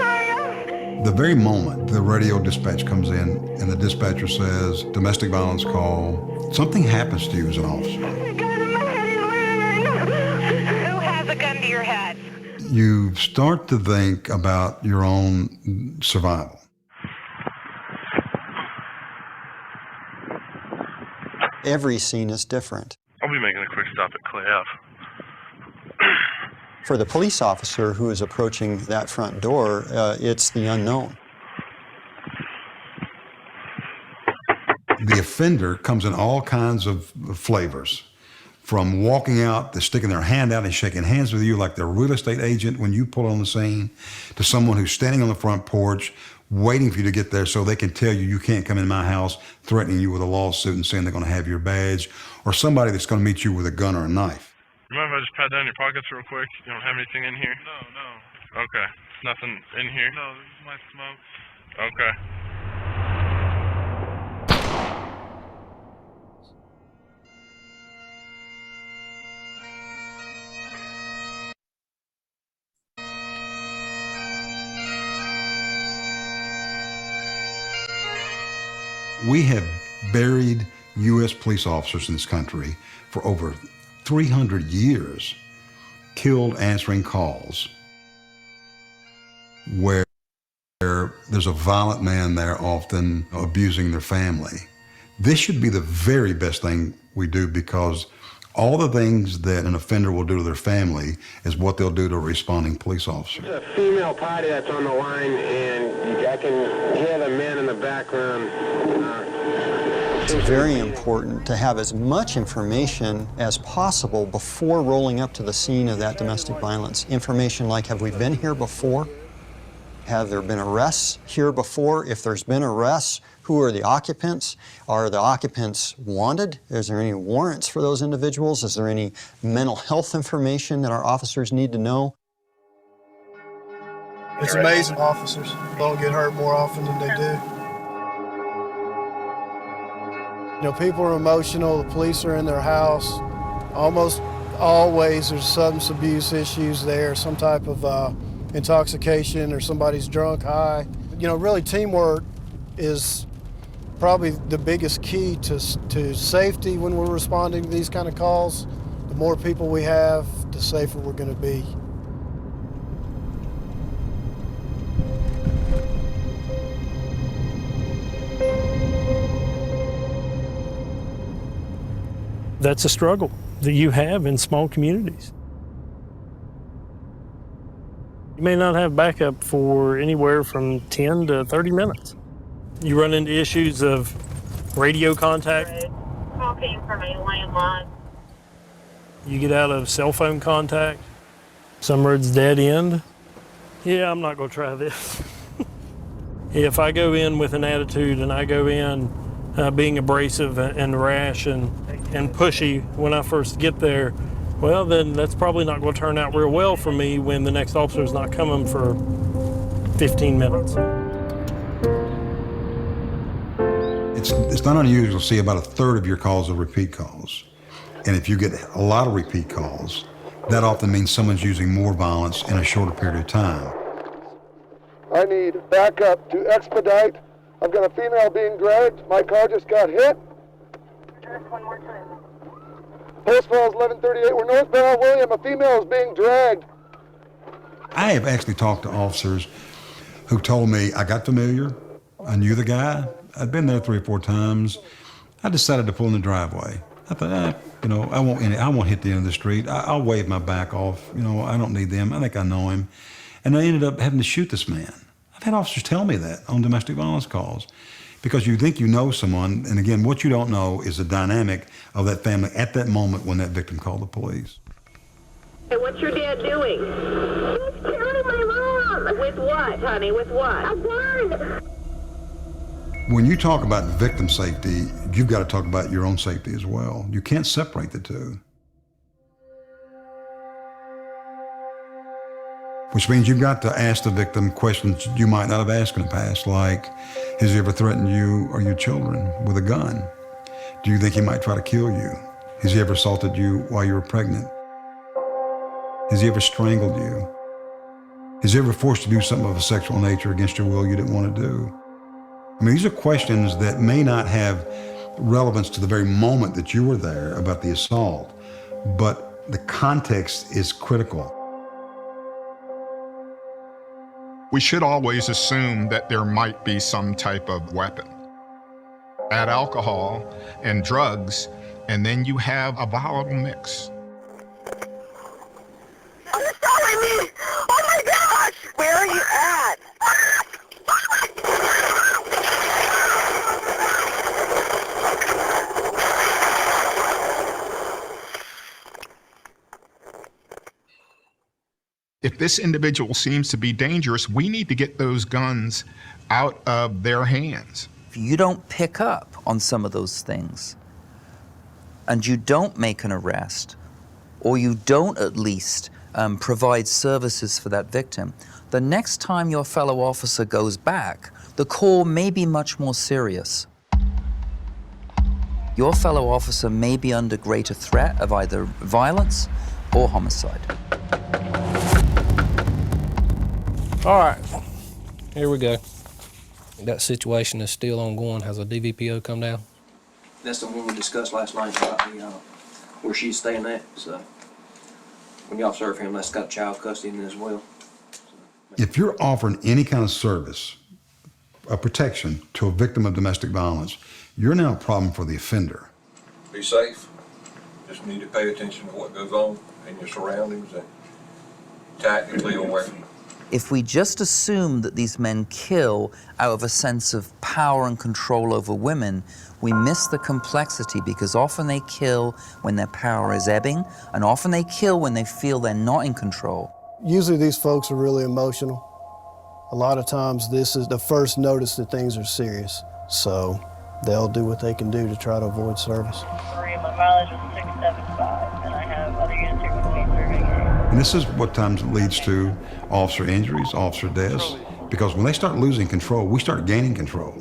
The very moment the radio dispatch comes in and the dispatcher says, domestic violence call, something happens to you as an officer. Who has a gun to your head? You start to think about your own survival. Every scene is different. I'll be making a quick stop at Clay Ave. For the police officer who is approaching that front door, it's the unknown. The offender comes in all kinds of flavors, from walking out to sticking their hand out and shaking hands with you like they're a real estate agent when you pull on the scene, to someone who's standing on the front porch waiting for you to get there so they can tell you you can't come in my house, threatening you with a lawsuit and saying they're going to have your badge, or somebody that's going to meet you with a gun or a knife. You mind if I just pat down your pockets real quick? You don't have anything in here? No. Okay. Nothing in here? No, this is my smoke. Okay. We have buried U.S. police officers in this country for over 300 years, killed answering calls where there's a violent man there often abusing their family. This should be the very best thing we do, because all the things that an offender will do to their family is what they'll do to a responding police officer. There's a female party that's on the line, and I can hear the men in the background. It's very important to have as much information as possible before rolling up to the scene of that domestic violence. Information like, have we been here before? Have there been arrests here before? If there's been arrests, who are the occupants? Are the occupants wanted? Is there any warrants for those individuals? Is there any mental health information that our officers need to know? It's amazing officers don't get hurt more often than they do. You know, people are emotional, the police are in their house. Almost always there's substance abuse issues there, some type of intoxication, or somebody's drunk, high. You know, really teamwork is probably the biggest key to safety when we're responding to these kind of calls. The more people we have, the safer we're going to be. That's a struggle that you have in small communities. You may not have backup for anywhere from 10 to 30 minutes. You run into issues of radio contact. Talking from a landline. You get out of cell phone contact. Some roads dead end. Yeah, I'm not going to try this. If I go in with an attitude and I go in being abrasive and rash and pushy when I first get there, well, then that's probably not going to turn out real well for me when the next officer is not coming for 15 minutes. It's not unusual to see about a third of your calls are repeat calls. And if you get a lot of repeat calls, that often means someone's using more violence in a shorter period of time. I need backup to expedite. I've got a female being dragged. My car just got hit. One more time. Post Falls 1138, we're northbound William. A female is being dragged. I have actually talked to officers who told me, I got familiar, I knew the guy, I'd been there 3 or 4 times. I decided to pull in the driveway. I thought, you know, I won't hit the end of the street. I'll wave my back off. You know, I don't need them. I think I know him. And I ended up having to shoot this man. I've had officers tell me that on domestic violence calls, because you think you know someone, and again, what you don't know is the dynamic of that family at that moment when that victim called the police. Hey, what's your dad doing? He's killing my mom. With what, honey? With what? A gun. When you talk about victim safety, you've got to talk about your own safety as well. You can't separate the two. Which means you've got to ask the victim questions you might not have asked in the past, like, has he ever threatened you or your children with a gun? Do you think he might try to kill you? Has he ever assaulted you while you were pregnant? Has he ever strangled you? Has he ever forced you to do something of a sexual nature against your will you didn't want to do? I mean, these are questions that may not have relevance to the very moment that you were there about the assault, but the context is critical. We should always assume that there might be some type of weapon. Add alcohol and drugs, and then you have a volatile mix. Are you following me? Oh my gosh! Where are you at? If this individual seems to be dangerous, we need to get those guns out of their hands. If you don't pick up on some of those things, and you don't make an arrest, or you don't at least provide services for that victim, the next time your fellow officer goes back, the call may be much more serious. Your fellow officer may be under greater threat of either violence or homicide. All right, here we go. That situation is still ongoing. Has a DVPO come down? That's the one we discussed last night about where she's staying at. So when y'all serve him, that's got child custody in it as well. If you're offering any kind of service, a protection to a victim of domestic violence, you're now a problem for the offender. Be safe. Just need to pay attention to what goes on in your surroundings and tactically aware. If we just assume that these men kill out of a sense of power and control over women, we miss the complexity, because often they kill when their power is ebbing, and often they kill when they feel they're not in control. Usually these folks are really emotional. A lot of times this is the first notice that things are serious. So they'll do what they can do to try to avoid service. My mileage is 675, and I have other units here with me serving. And this is what times leads to officer injuries, officer deaths, because when they start losing control, we start gaining control.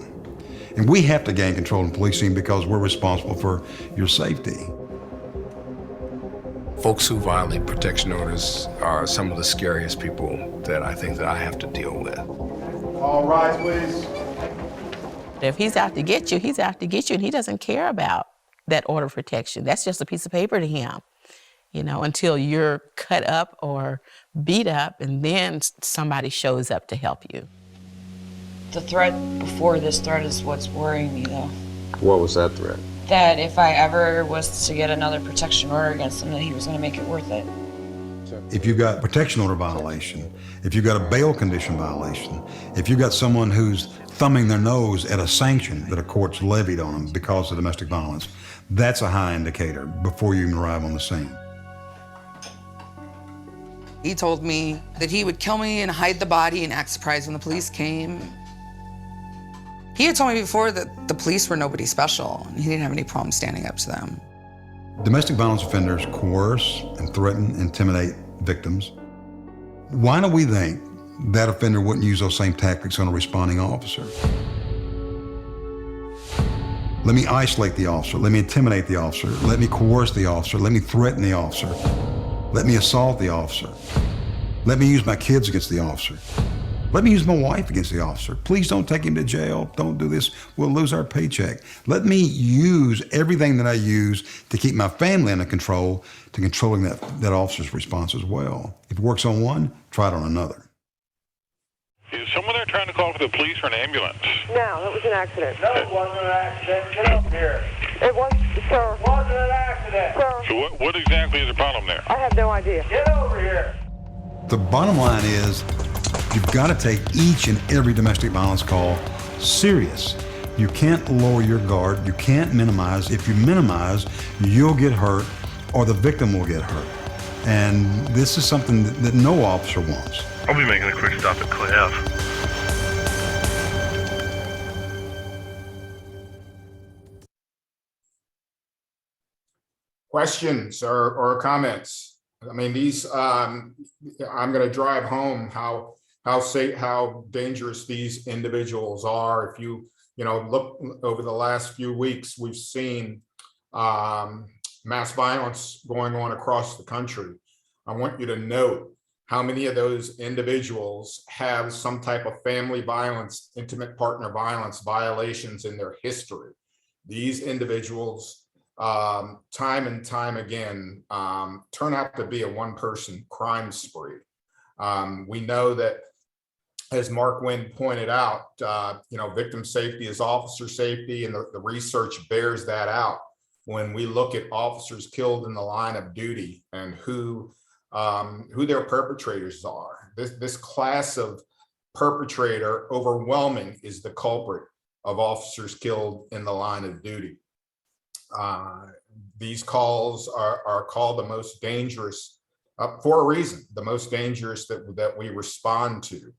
And we have to gain control in policing because we're responsible for your safety. Folks who violate protection orders are some of the scariest people that I think that I have to deal with. All rise, please. If he's out to get you, he's out to get you, and he doesn't care about that order of protection. That's just a piece of paper to him, you know, until you're cut up or beat up, and then somebody shows up to help you. The threat before this threat is what's worrying me, though. What was that threat? That if I ever was to get another protection order against him, that he was going to make it worth it. If you've got protection order violation, if you've got a bail condition violation, if you've got someone who's thumbing their nose at a sanction that a court's levied on them because of domestic violence, that's a high indicator before you even arrive on the scene. He told me that he would kill me and hide the body and act surprised when the police came. He had told me before that the police were nobody special, and he didn't have any problem standing up to them. Domestic violence offenders coerce and threaten, intimidate victims. Why do we think that offender wouldn't use those same tactics on a responding officer? Let me isolate the officer. Let me intimidate the officer. Let me coerce the officer. Let me threaten the officer. Let me assault the officer. Let me use my kids against the officer. Let me use my wife against the officer. Please don't take him to jail. Don't do this. We'll lose our paycheck. Let me use everything that I use to keep my family under control, to controlling that officer's response as well. If it works on one, try it on another. Is someone there trying to call for the police or an ambulance? No, that was an accident. No, it wasn't an accident. Get over here. It was, sir. It wasn't an accident. Sir. So what exactly is the problem there? I have no idea. Get over here. The bottom line is, you've got to take each and every domestic violence call serious. You can't lower your guard. You can't minimize. If you minimize, you'll get hurt or the victim will get hurt. And this is something that no officer wants. I'll be making a quick stop at Clay Ave. Questions or comments? I mean, these, I'm going to drive home how dangerous these individuals are. If you look over the last few weeks, we've seen mass violence going on across the country. I want you to note how many of those individuals have some type of family violence, intimate partner violence violations in their history. These individuals, time and time again, turn out to be a one-person crime spree. We know that, as Mark Wynn pointed out, victim safety is officer safety, and the research bears that out when we look at officers killed in the line of duty and who their perpetrators are. This class of perpetrator overwhelming is the culprit of officers killed in the line of duty. These calls are called the most dangerous for a reason, the most dangerous that we respond to.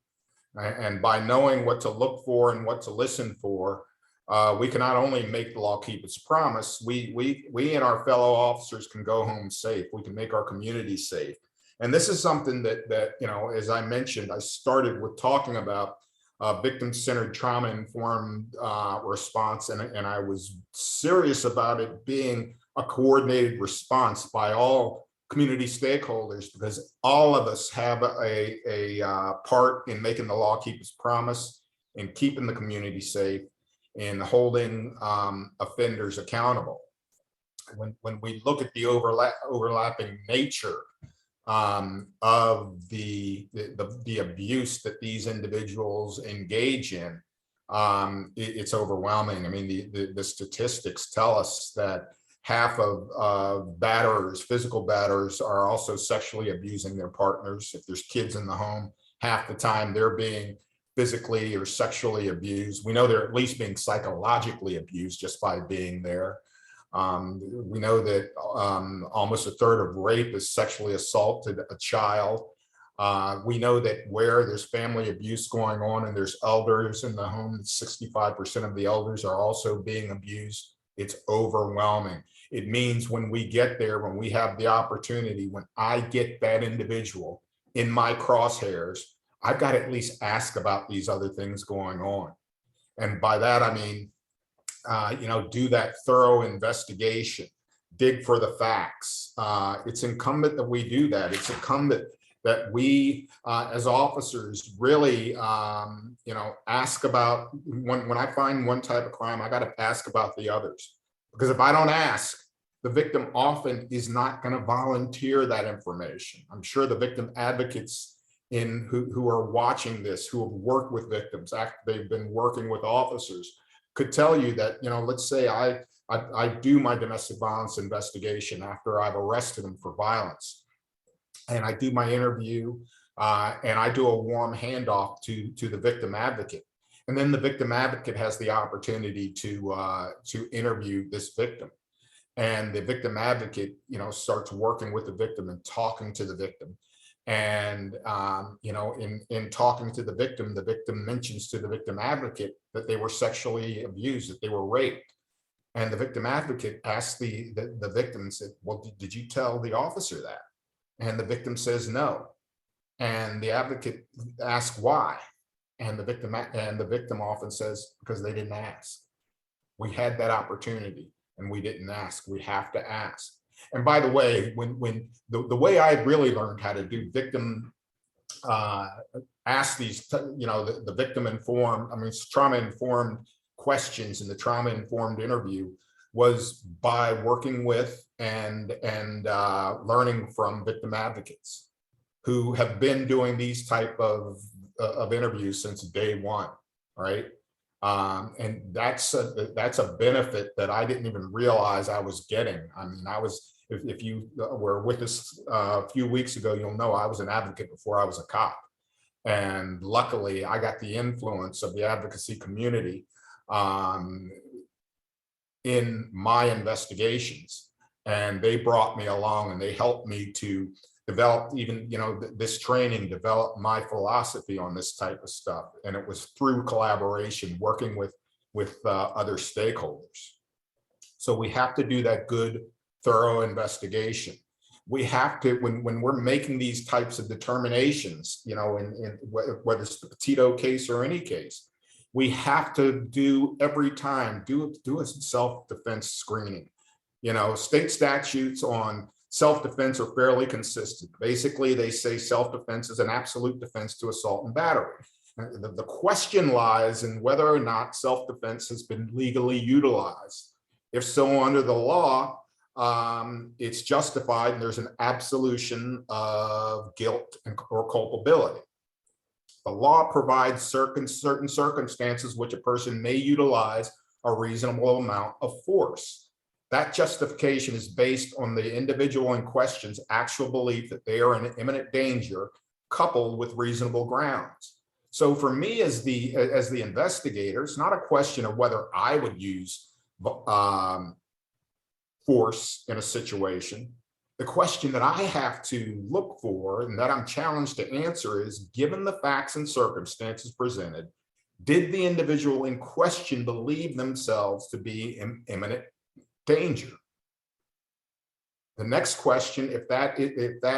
And by knowing what to look for and what to listen for, we can not only make the law keep its promise, we and our fellow officers can go home safe. We can make our community safe. And this is something that as I mentioned, I started with talking about victim-centered trauma-informed response, and I was serious about it being a coordinated response by all community stakeholders, because all of us have a part in making the law keep its promise in keeping the community safe, in holding offenders accountable. When we look at the overlapping nature of the abuse that these individuals engage in, it's overwhelming. I mean, the statistics tell us that half of batterers, physical batterers, are also sexually abusing their partners. If there's kids in the home, half the time they're being physically or sexually abused. We know they're at least being psychologically abused just by being there. We know that almost a third of rape is sexually assaulted a child. We know that where there's family abuse going on and there's elders in the home, 65% of the elders are also being abused. It's overwhelming. It means when we get there, when we have the opportunity, when I get that individual in my crosshairs, I've got to at least ask about these other things going on. And by that, I mean, do that thorough investigation, dig for the facts. It's incumbent that we do that. It's incumbent that we, as officers, really, ask about, when I find one type of crime, I got to ask about the others. Because if I don't ask, the victim often is not going to volunteer that information. I'm sure the victim advocates who are watching this, who have worked with victims, they've been working with officers, could tell you that, let's say I do my domestic violence investigation after I've arrested them for violence, and I do my interview, and I do a warm handoff to the victim advocate. And then the victim advocate has the opportunity to interview this victim. And the victim advocate, starts working with the victim and talking to the victim. And, in talking to the victim mentions to the victim advocate that they were sexually abused, that they were raped. And the victim advocate asked the victim and said, well, did you tell the officer that? And the victim says no. And the advocate asks why. And the victim often says, because they didn't ask. We had that opportunity and we didn't ask. We have to ask. And by the way, when the way I really learned how to do victim, ask these, the victim trauma informed questions in the trauma informed interview was by working with and learning from victim advocates who have been doing these type of interviews since day one, right? And that's a benefit that I didn't even realize I was getting. I mean, if you were with us a few weeks ago, you'll know I was an advocate before I was a cop. And luckily I got the influence of the advocacy community in my investigations. And they brought me along and they helped me to develop even, this training, develop my philosophy on this type of stuff. And it was through collaboration, working with other stakeholders. So we have to do that good, thorough investigation. We have to, when we're making these types of determinations, whether it's the Petito case or any case, we have to do every time, do a self-defense screening. State statutes on self-defense are fairly consistent. Basically, they say self-defense is an absolute defense to assault and battery. The question lies in whether or not self-defense has been legally utilized. If so, under the law, it's justified and there's an absolution of guilt or culpability. The law provides certain circumstances which a person may utilize a reasonable amount of force. That justification is based on the individual in question's actual belief that they are in imminent danger, coupled with reasonable grounds. So for me as the investigator, it's not a question of whether I would use force in a situation. The question that I have to look for and that I'm challenged to answer is, given the facts and circumstances presented, did the individual in question believe themselves to be in imminent danger? The next question, if that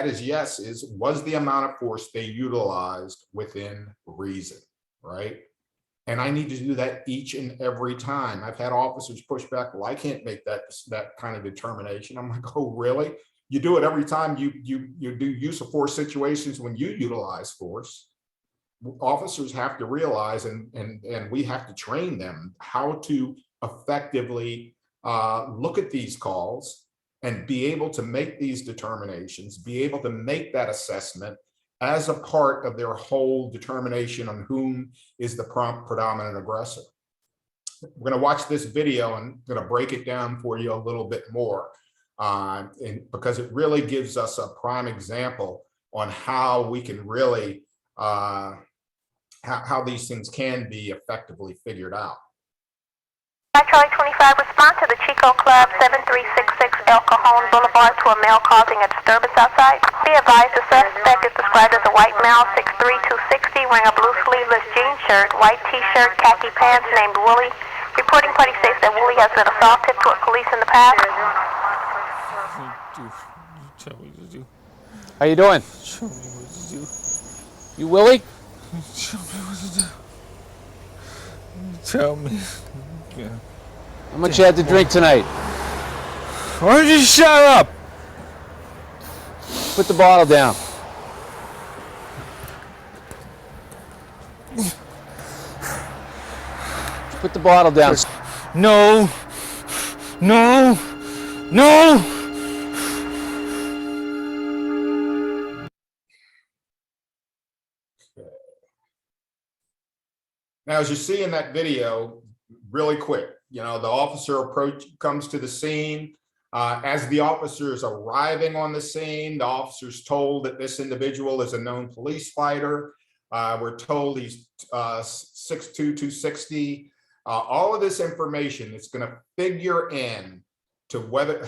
is yes, is was the amount of force they utilized within reason, right? And I need to do that each and every time. I've had officers push back, well, I can't make that kind of determination. I'm like, oh, really? You do it every time you do use of force situations when you utilize force. officers have to realize, and we have to train them how to effectively look at these calls and be able to make these determinations, be able to make that assessment as a part of their whole determination on whom is the predominant aggressor. We're going to watch this video and I'm going to break it down for you a little bit more, because it really gives us a prime example on how we can really, how these things can be effectively figured out. Charlie 25, respond to the Chico Club, 7366 El Cajon Boulevard, to a male causing a disturbance outside. Be advised the suspect is described as a white male, 6'3", 260, wearing a blue sleeveless jean shirt, white t-shirt, khaki pants, named Wooly. Reporting party states that Wooly has been assaulted to police in the past. How you doing? Show me what to do. You Willie? Show me what to do. Tell me. Yeah. How much you had to drink tonight? Why don't you shut up? Put the bottle down. Put the bottle down. No. No. No. Now, as you see in that video, really quick, the officer comes to the scene. As the officer is arriving on the scene, the officer's told that this individual is a known police fighter. We're told he's 6'2", 260. All of this information is going to figure in to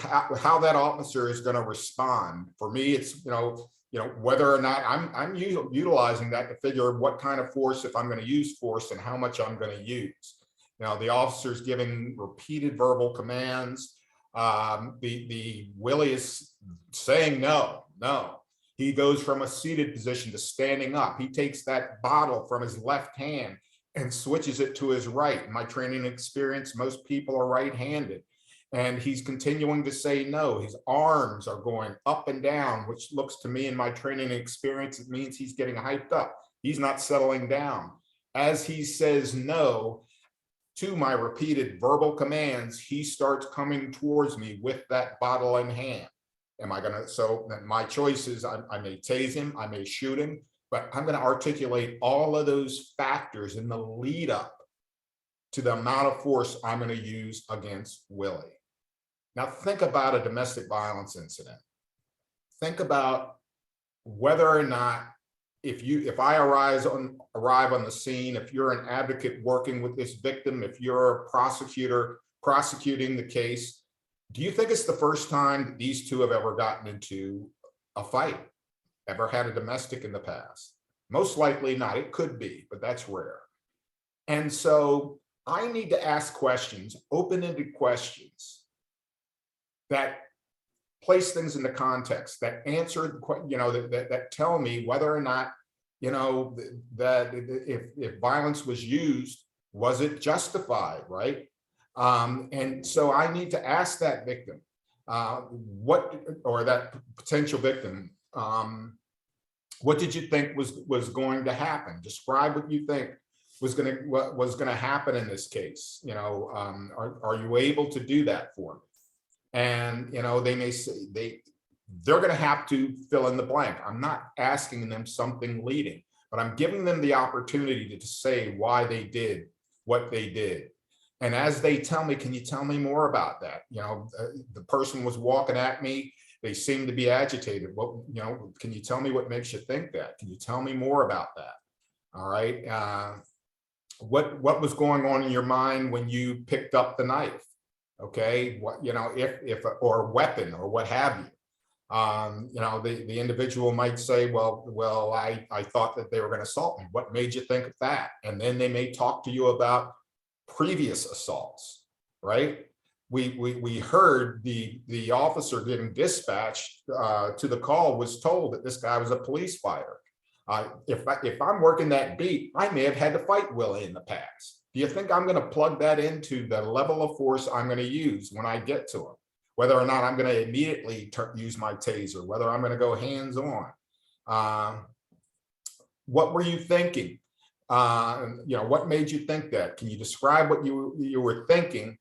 how that officer is going to respond. For me, it's whether or not I'm utilizing that to figure what kind of force, if I'm going to use force, and how much I'm going to use. The officer's giving repeated verbal commands. The Willie is saying no. He goes from a seated position to standing up. He takes that bottle from his left hand and switches it to his right. In my training experience, most people are right-handed. And he's continuing to say no. His arms are going up and down, which looks to me in my training experience, it means he's getting hyped up. He's not settling down. As he says no to my repeated verbal commands, he starts coming towards me with that bottle in hand. So then my choice is I may tase him, I may shoot him, but I'm going to articulate all of those factors in the lead up to the amount of force I'm going to use against Willie. Now think about a domestic violence incident. Think about whether or not, if I arrive on the scene, if you're an advocate working with this victim, if you're a prosecutor prosecuting the case, do you think it's the first time that these two have ever gotten into a fight, ever had a domestic in the past? Most likely not. It could be, but that's rare. And so I need to ask questions, open-ended questions that place things into context, that answer, that tell me whether or not, that if violence was used, was it justified, right? And so I need to ask that victim, or that potential victim, what did you think was going to happen? Describe what you think was going to happen in this case. Are you able to do that for me? And they may say they're going to have to fill in the blank. I'm not asking them something leading, but I'm giving them the opportunity to say why they did what they did. And as they tell me, can you tell me more about that? The person was walking at me. They seem to be agitated. Well, can you tell me what makes you think that? Can you tell me more about that? All right. What was going on in your mind when you picked up the knife? Okay, if or weapon or what have you. The individual might say, well, I thought that they were going to assault me. What made you think of that? And then they may talk to you about previous assaults, right? We heard the officer getting dispatched to the call was told that this guy was a police fighter. If I'm working that beat, I may have had to fight Willie in the past. Do you think I'm going to plug that into the level of force I'm going to use when I get to him? Whether or not I'm going to immediately use my taser, whether I'm going to go hands-on. What were you thinking What made you think that? Can you describe what you were thinking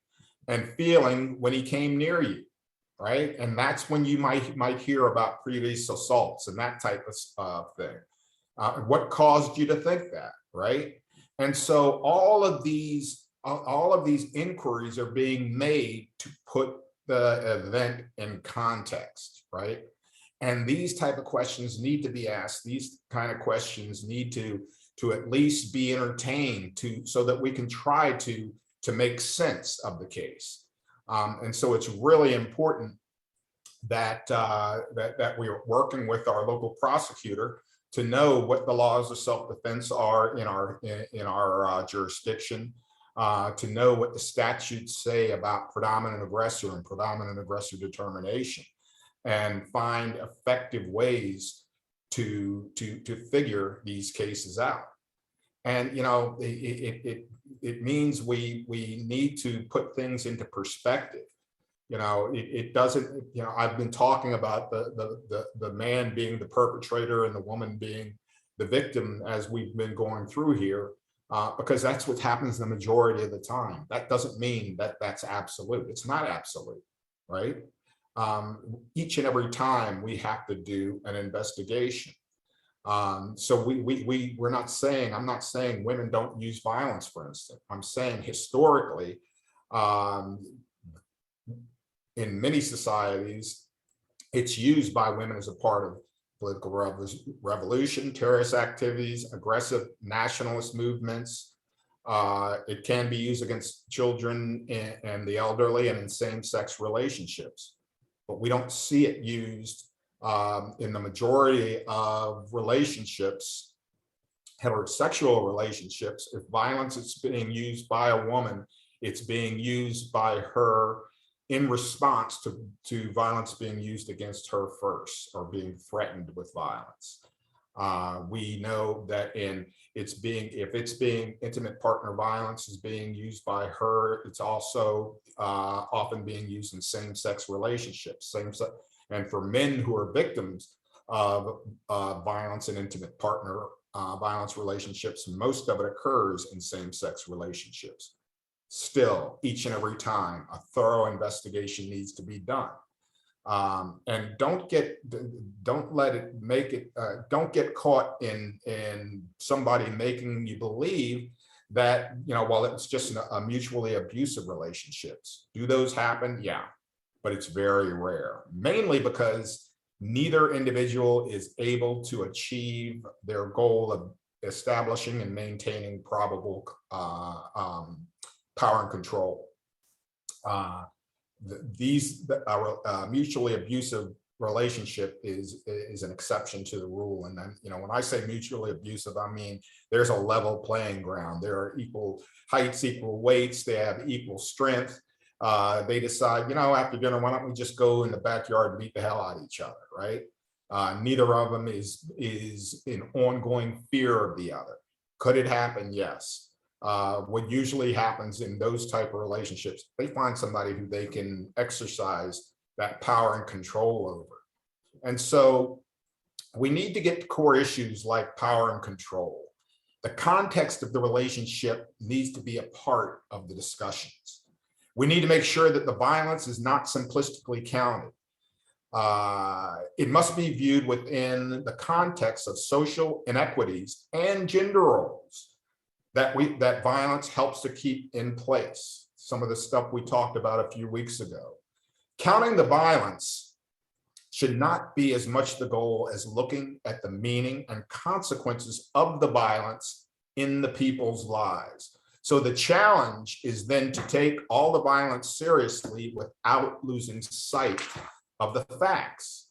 and feeling when he came near you, right? And that's when you might hear about previous assaults and that type of thing. What caused you to think that, right? And so all of these inquiries are being made to put the event in context, right? And these type of questions need to be asked. These kind of questions need to at least be entertained so that we can try to make sense of the case. And so it's really important that that we are working with our local prosecutor to know what the laws of self-defense are in our jurisdiction, to know what the statutes say about predominant aggressor and predominant aggressor determination, and find effective ways to figure these cases out. And it means we need to put things into perspective. It doesn't, I've been talking about the man being the perpetrator and the woman being the victim as we've been going through here, because that's what happens the majority of the time. That doesn't mean that that's absolute. It's not absolute, right? Each and every time we have to do an investigation. So we're not saying, I'm not saying women don't use violence, for instance. I'm saying historically, in many societies, it's used by women as a part of political revolution, terrorist activities, aggressive nationalist movements. It can be used against children and the elderly and in same-sex relationships. But we don't see it used in the majority of relationships, heterosexual relationships. If violence is being used by a woman, it's being used by her in response to violence being used against her first, or being threatened with violence. We know that if it's being intimate partner violence is being used by her, it's also often being used in same-sex relationships. And for men who are victims of violence and intimate partner violence relationships, most of it occurs in same-sex relationships. Still, each and every time, a thorough investigation needs to be done. And don't get caught in somebody making you believe that, well, it's just a mutually abusive relationships. Do those happen? Yeah, but it's very rare, mainly because neither individual is able to achieve their goal of establishing and maintaining probable power and control. Mutually abusive relationship is an exception to the rule. And then, when I say mutually abusive, I mean there's a level playing ground. There are equal heights, equal weights. They have equal strength. They decide, after dinner, why don't we just go in the backyard and beat the hell out of each other, right? Neither of them is in ongoing fear of the other. Could it happen? Yes. What usually happens in those type of relationships, they find somebody who they can exercise that power and control over. And so we need to get to core issues like power and control. The context of the relationship needs to be a part of the discussions. We need to make sure that the violence is not simplistically counted. It must be viewed within the context of social inequities and gender roles that violence helps to keep in place. Some of the stuff we talked about a few weeks ago. Counting the violence should not be as much the goal as looking at the meaning and consequences of the violence in the people's lives. So the challenge is then to take all the violence seriously without losing sight of the facts.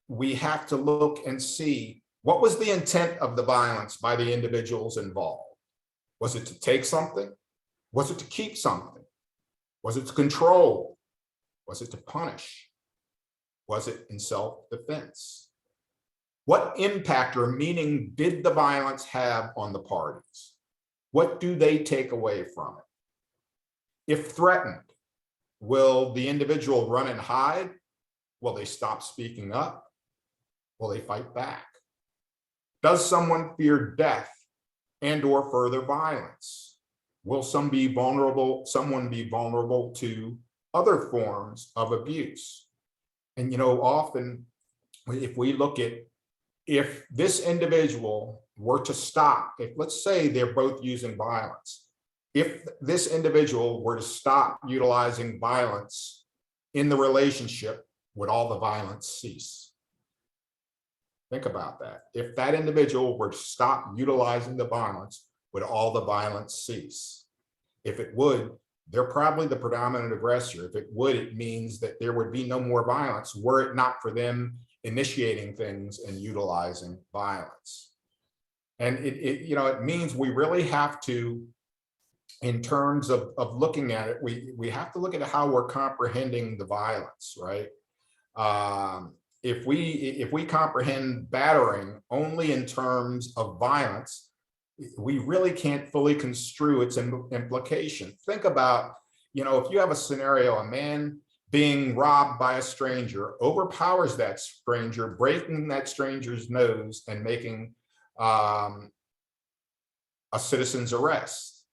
We have to look and see, what was the intent of the violence by the individuals involved? Was it to take something? Was it to keep something? Was it to control? Was it to punish? Was it in self-defense? What impact or meaning did the violence have on the parties? What do they take away from it? If threatened, will the individual run and hide? Will they stop speaking up? Will they fight back? Does someone fear death and or further violence? Will someone be vulnerable to other forms of abuse? And, often if we look at, if this individual were to stop, if let's say they're both using violence, if this individual were to stop utilizing violence in the relationship, would all the violence cease? Think about that. If that individual were to stop utilizing the violence, would all the violence cease? If it would, they're probably the predominant aggressor. If it would, it means that there would be no more violence were it not for them initiating things and utilizing violence. And it means we really have to, in terms of looking at it, we have to look at how we're comprehending the violence, right? If we comprehend battering only in terms of violence, we really can't fully construe its implication. Think about, if you have a scenario, a man being robbed by a stranger, overpowers that stranger, breaking that stranger's nose and making a citizen's arrest.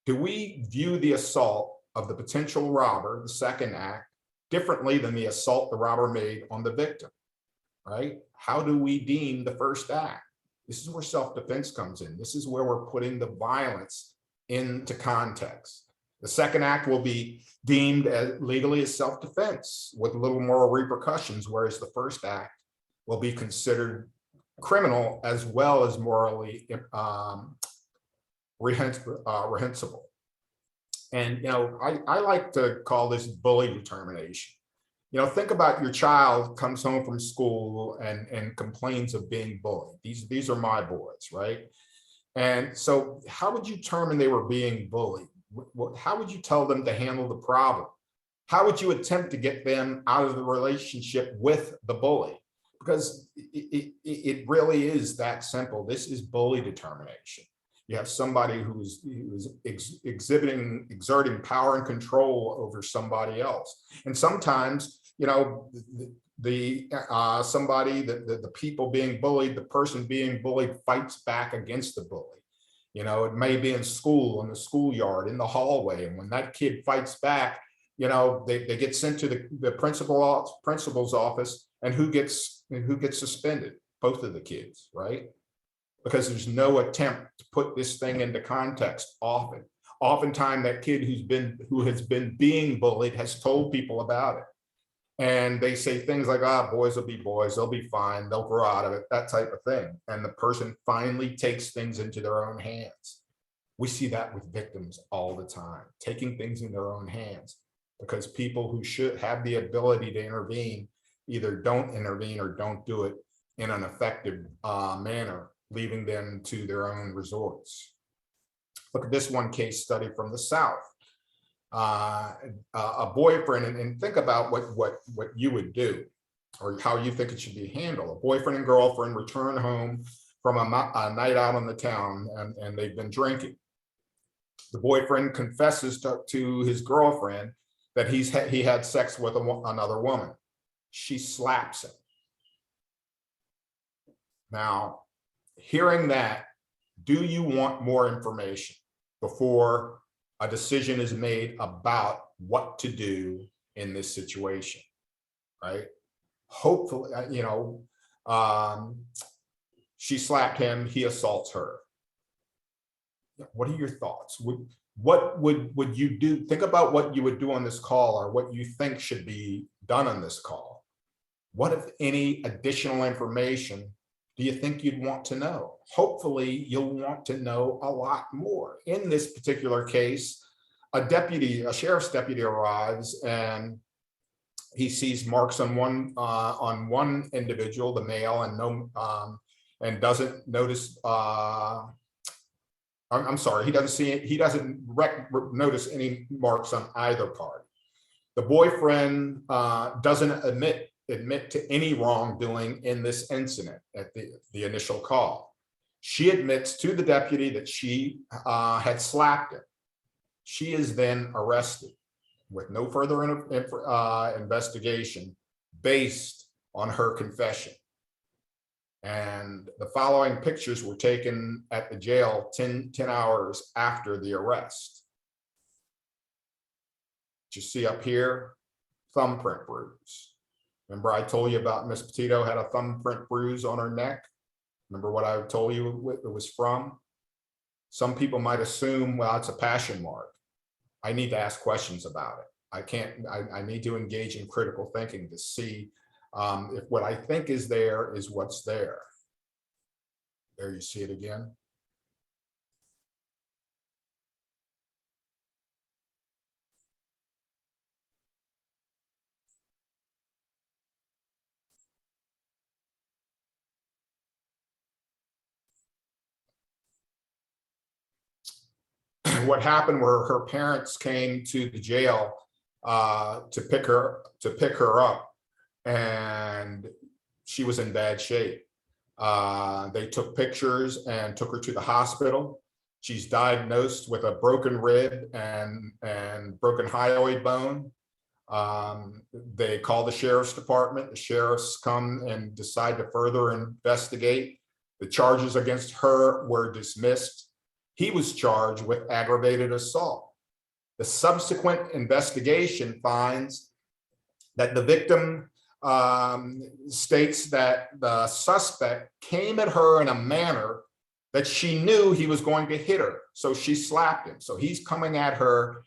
Do we view the assault of the potential robber, the second act, differently than the assault the robber made on the victim, right? How do we deem the first act? This is where self-defense comes in. This is where we're putting the violence into context. The second act will be deemed as legally as self-defense with little moral repercussions, whereas the first act will be considered criminal as well as morally reprehensible. And, I like to call this bully determination. Think about your child comes home from school and complains of being bullied. These are my boys, right? And so how would you determine they were being bullied? How would you tell them to handle the problem? How would you attempt to get them out of the relationship with the bully? Because it really is that simple. This is bully determination. You have somebody who's exerting power and control over somebody else. And sometimes, the people being bullied, the person being bullied fights back against the bully. It may be in school, in the schoolyard, in the hallway. And when that kid fights back, they get sent to the principal's office, and who gets suspended? Both of the kids, right? Because there's no attempt to put this thing into context often. Oftentimes that kid who has been being bullied has told people about it. And they say things like, boys will be boys, they'll be fine, they'll grow out of it, that type of thing. And the person finally takes things into their own hands. We see that with victims all the time, taking things in their own hands, because people who should have the ability to intervene either don't intervene or don't do it in an effective manner, leaving them to their own resorts. Look at this one case study from the South. A boyfriend, and think about what you would do or how you think it should be handled. A boyfriend and girlfriend return home from a night out on the town, and they've been drinking. The boyfriend confesses to his girlfriend that he had sex with another woman. She slaps him. Now, hearing that, do you want more information before a decision is made about what to do in this situation, right? Hopefully, she slapped him, he assaults her. What are your thoughts? What would you do? Think about what you would do on this call, or what you think should be done on this call. What, if any, additional information do you think you'd want to know? Hopefully, you'll want to know a lot more. In this particular case, a sheriff's deputy arrives, and he sees marks on one individual, the male, and doesn't notice. I'm sorry, he doesn't notice any marks on either party. The boyfriend doesn't admit to any wrongdoing in this incident at the initial call. She admits to the deputy that she had slapped him. She is then arrested with no further investigation based on her confession. And the following pictures were taken at the jail 10 hours after the arrest. What you see up here, thumbprint bruise. Remember I told you about Miss Petito had a thumbprint bruise on her neck? Remember what I told you it was from? Some people might assume, well, it's a passion mark. I need to ask questions about it. I need to engage in critical thinking to see if what I think is there is what's there. There you see it again. What happened were her parents came to the jail to pick her up, and she was in bad shape. They took pictures and took her to the hospital. She's diagnosed with a broken rib and broken hyoid bone. They call the sheriff's department. The sheriffs come and decide to further investigate. The charges against her were dismissed. He was charged with aggravated assault. The subsequent investigation finds that the victim states that the suspect came at her in a manner that she knew he was going to hit her. So she slapped him. So he's coming at her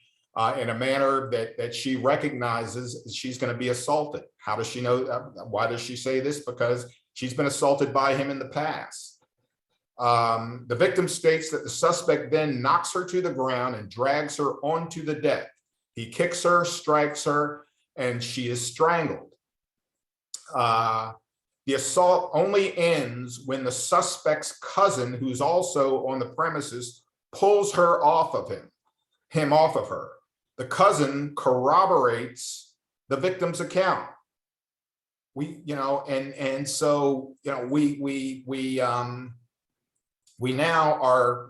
in a manner that she recognizes she's going to be assaulted. How does she know? Why does she say this? Because she's been assaulted by him in the past. The victim states that the suspect then knocks her to the ground and drags her onto the deck. He kicks her, strikes her, and she is strangled. The assault only ends when the suspect's cousin, who's also on the premises, pulls her off of him off of her. The cousin corroborates the victim's account. We now are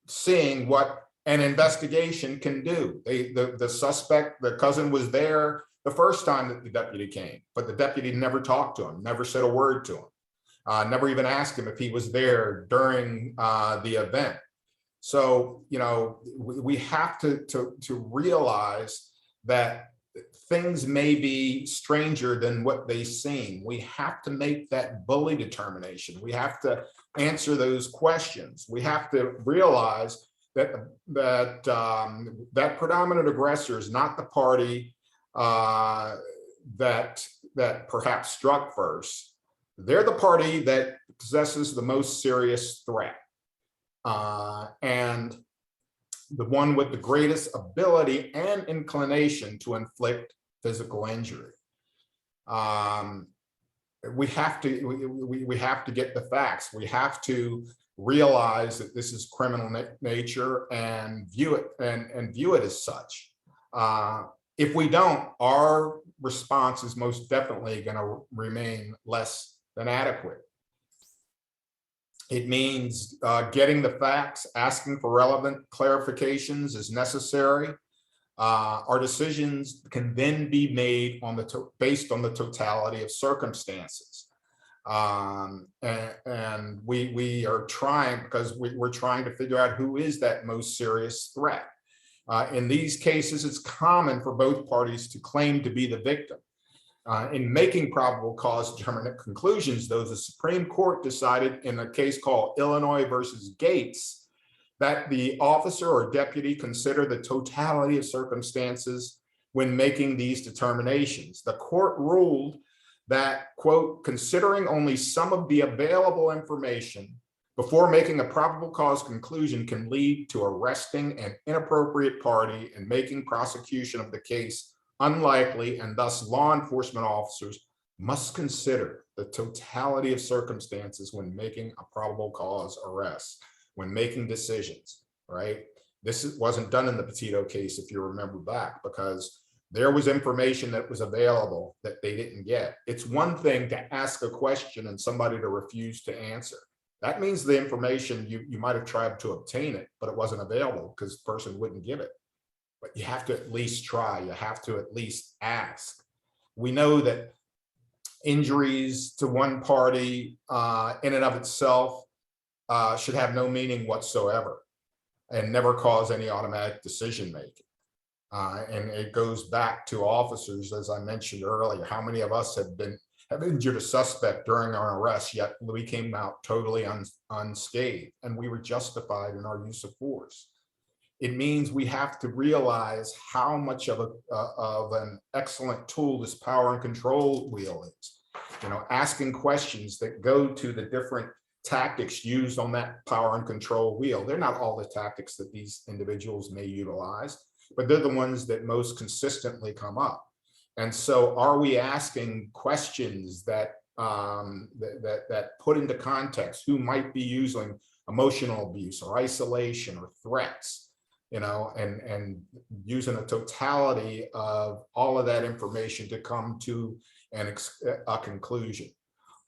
seeing what an investigation can do. The suspect, the cousin, was there the first time that the deputy came, but the deputy never talked to him, never said a word to him, never even asked him if he was there during the event. So, we have to realize that things may be stranger than what they seem. We have to make that bully determination. We have to answer those questions. We have to realize that that predominant aggressor is not the party that perhaps struck first. They're the party that possesses the most serious threat, and the one with the greatest ability and inclination to inflict physical injury. We have to get the facts. We have to realize that this is criminal nature and view it as such. If we don't, our response is most definitely going to remain less than adequate. It means getting the facts, asking for relevant clarifications as necessary. Our decisions can then be made based on the totality of circumstances. And we are trying, because we're trying to figure out who is that most serious threat. In these cases, it's common for both parties to claim to be the victim. In making probable cause determinant conclusions, though, the Supreme Court decided in a case called Illinois versus Gates that the officer or deputy consider the totality of circumstances when making these determinations. The court ruled that, quote, considering only some of the available information before making a probable cause conclusion can lead to arresting an inappropriate party and making prosecution of the case unlikely, and thus law enforcement officers must consider the totality of circumstances when making a probable cause arrest, when making decisions, right? This wasn't done in the Petito case, if you remember back, because there was information that was available that they didn't get. It's one thing to ask a question and somebody to refuse to answer. That means the information, you might have tried to obtain it, but it wasn't available because the person wouldn't give it. But you have to at least try. You have to at least ask. We know that injuries to one party in and of itself should have no meaning whatsoever and never cause any automatic decision making. And it goes back to officers, as I mentioned earlier. How many of us have injured a suspect during our arrest, yet we came out totally unscathed, and we were justified in our use of force? It means we have to realize how much of an excellent tool this power and control wheel is. You know, asking questions that go to the different tactics used on that power and control wheel. They're not all the tactics that these individuals may utilize, but they're the ones that most consistently come up. And so, are we asking questions that that put into context who might be using emotional abuse or isolation or threats, you know, and using a totality of all of that information to come to a conclusion?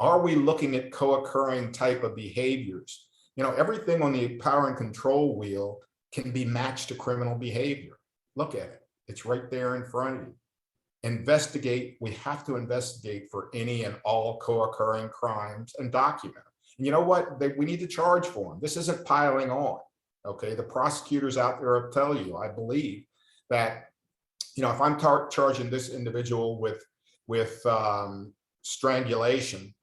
Are we looking at co-occurring type of behaviors? You know, everything on the power and control wheel can be matched to criminal behavior. Look at it. It's right there in front of you. Investigate. We have to investigate for any and all co-occurring crimes and document them. And you know what? We need to charge for them. This isn't piling on. Okay. The prosecutors out there will tell you, I believe, that, you know, if I'm charging this individual with strangulation,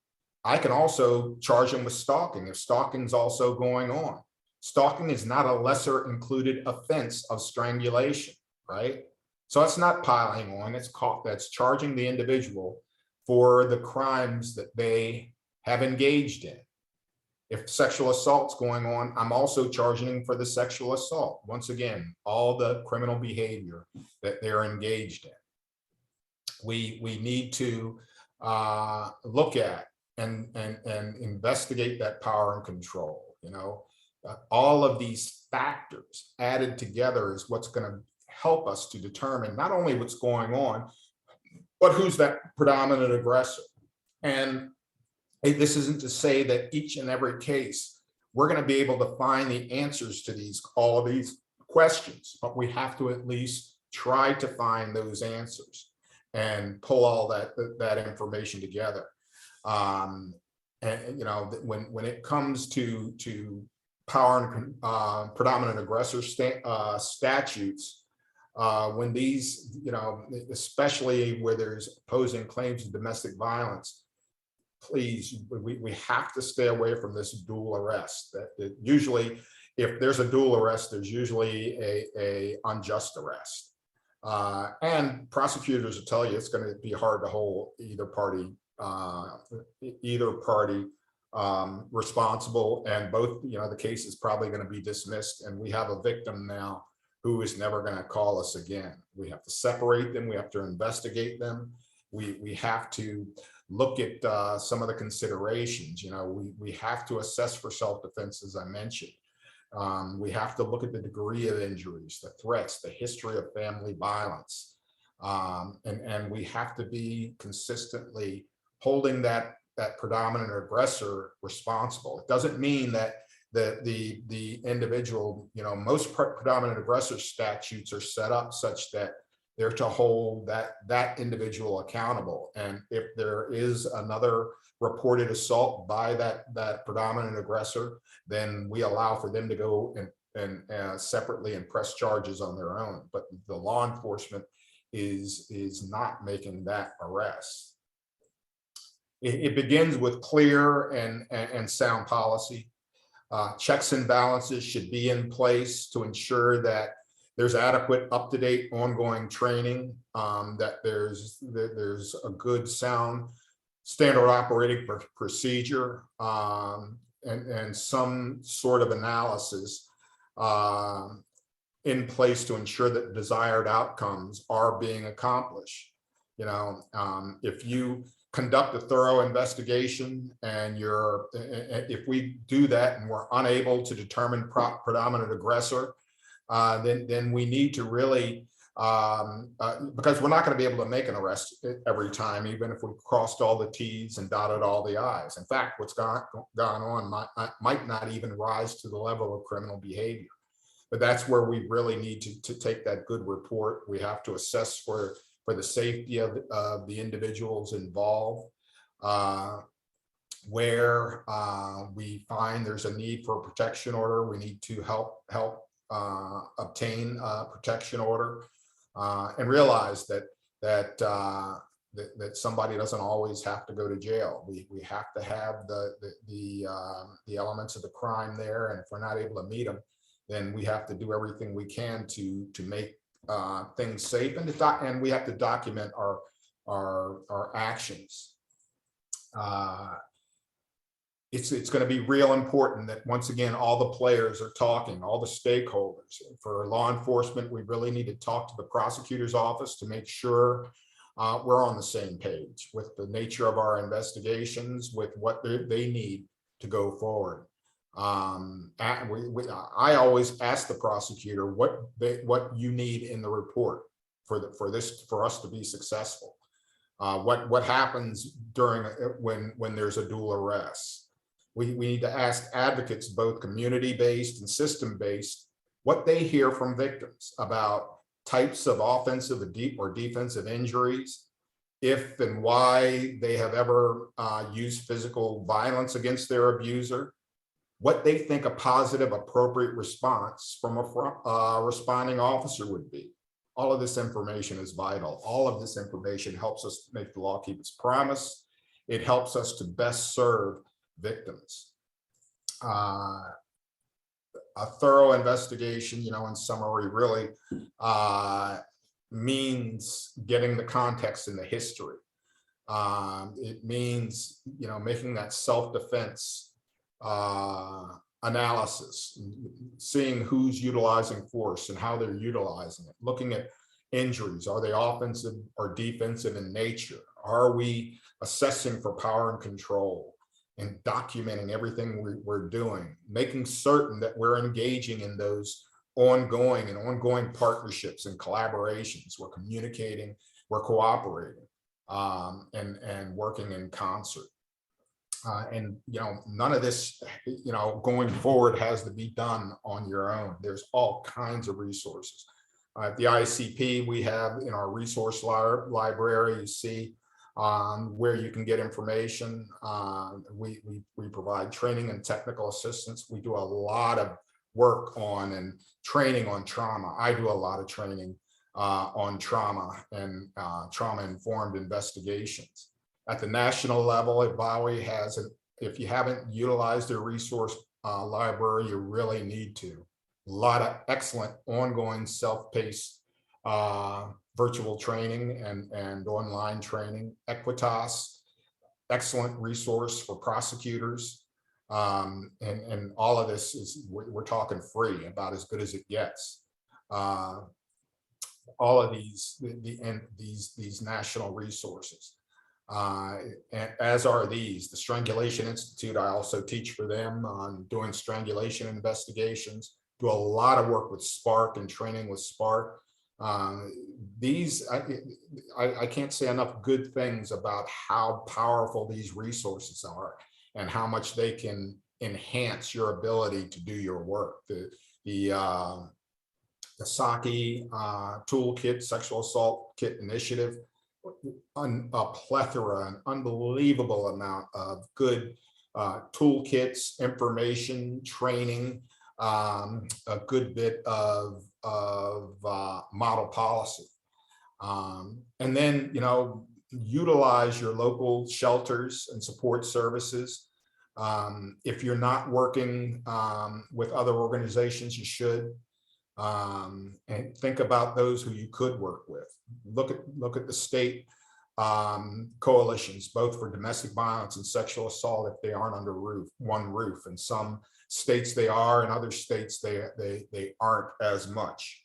I can also charge them with stalking if stalking is also going on. Stalking is not a lesser included offense of strangulation, right? So it's not piling on. That's charging the individual for the crimes that they have engaged in. If sexual assault's going on, I'm also charging them for the sexual assault. Once again, all the criminal behavior that they're engaged in. We need to look at and investigate that power and control. You know, all of these factors added together is what's going to help us to determine not only what's going on, but who's that predominant aggressor. And this isn't to say that each and every case we're going to be able to find the answers to all of these questions, but we have to at least try to find those answers and pull all that information together. And you know, when it comes to power and predominant aggressor statutes, when these, you know, especially where there's opposing claims of domestic violence, please, we have to stay away from this dual arrest. That usually, if there's a dual arrest, there's usually a unjust arrest. And prosecutors will tell you it's going to be hard to hold either party responsible, and both, you know, the case is probably going to be dismissed, and we have a victim now who is never going to call us again. We have to separate them. We have to investigate them. We have to look at some of the considerations. You know, we have to assess for self-defense, as I mentioned. We have to look at the degree of injuries, the threats, the history of family violence. And we have to be consistently holding that predominant aggressor responsible. It doesn't mean that the individual, you know, most predominant aggressor statutes are set up such that they're to hold that individual accountable. And if there is another reported assault by that predominant aggressor, then we allow for them to go and separately and press charges on their own. But the law enforcement is not making that arrest. It begins with clear and sound policy. Checks and balances should be in place to ensure that there's adequate, up-to-date, ongoing training, that there's a good, sound, standard operating procedure, and some sort of analysis in place to ensure that desired outcomes are being accomplished. You know, if you conduct a thorough investigation and if we do that and we're unable to determine predominant aggressor, then we need to really, because we're not going to be able to make an arrest every time, even if we crossed all the T's and dotted all the I's. In fact, what's gone on might not even rise to the level of criminal behavior. But that's where we really need to take that good report. We have to assess for the safety of the individuals involved. Where we find there's a need for a protection order, we need to help obtain a protection order, and realize that somebody doesn't always have to go to jail. We have to have the elements of the crime there, and if we're not able to meet them, then we have to do everything we can to make things safe, and we have to document our actions. It's going to be real important that, once again, all the players are talking, all the stakeholders. For law enforcement, we really need to talk to the prosecutor's office to make sure we're on the same page with the nature of our investigations, with what they need to go forward. I always ask the prosecutor what you need in the report for us to be successful. What happens when there's a dual arrest. We need to ask advocates, both community-based and system-based, what they hear from victims about types of offensive or defensive injuries, if and why they have ever used physical violence against their abuser, what they think a positive, appropriate response from a responding officer would be. All of this information is vital. All of this information helps us make the law keep its promise. It helps us to best serve victims. A thorough investigation, in summary, really means getting the context and the history. It means, making that self-defense analysis, seeing who's utilizing force and how they're utilizing it, looking at injuries. Are they offensive or defensive in nature? Are we assessing for power and control? And documenting everything we're doing, making certain that we're engaging in those ongoing partnerships and collaborations. We're communicating, we're cooperating, and working in concert. And none of this, going forward has to be done on your own. There's all kinds of resources. At the ICP, we have in our resource library, you see where you can get information. We provide training and technical assistance. We do a lot of work on and training on trauma. I do a lot of training on trauma and trauma-informed investigations. At the national level, Hawaii has, if you haven't utilized their resource library, you really need to. A lot of excellent ongoing self-paced virtual training and online training. Equitas, excellent resource for prosecutors. And all of this is, we're talking free, about as good as it gets. All of these national resources. And as are these, the Strangulation Institute, I also teach for them on doing strangulation investigations, do a lot of work with Spark and training with Spark. These, I can't say enough good things about how powerful these resources are and how much they can enhance your ability to do your work. The SAKI toolkit, sexual assault kit initiative, a plethora, an unbelievable amount of good toolkits, information, training, a good bit of model policy. And then, utilize your local shelters and support services. If you're not working with other organizations, you should. And think about those who you could work with. Look at the state coalitions, both for domestic violence and sexual assault, if they aren't under one roof. In some states they are, in other states they aren't as much.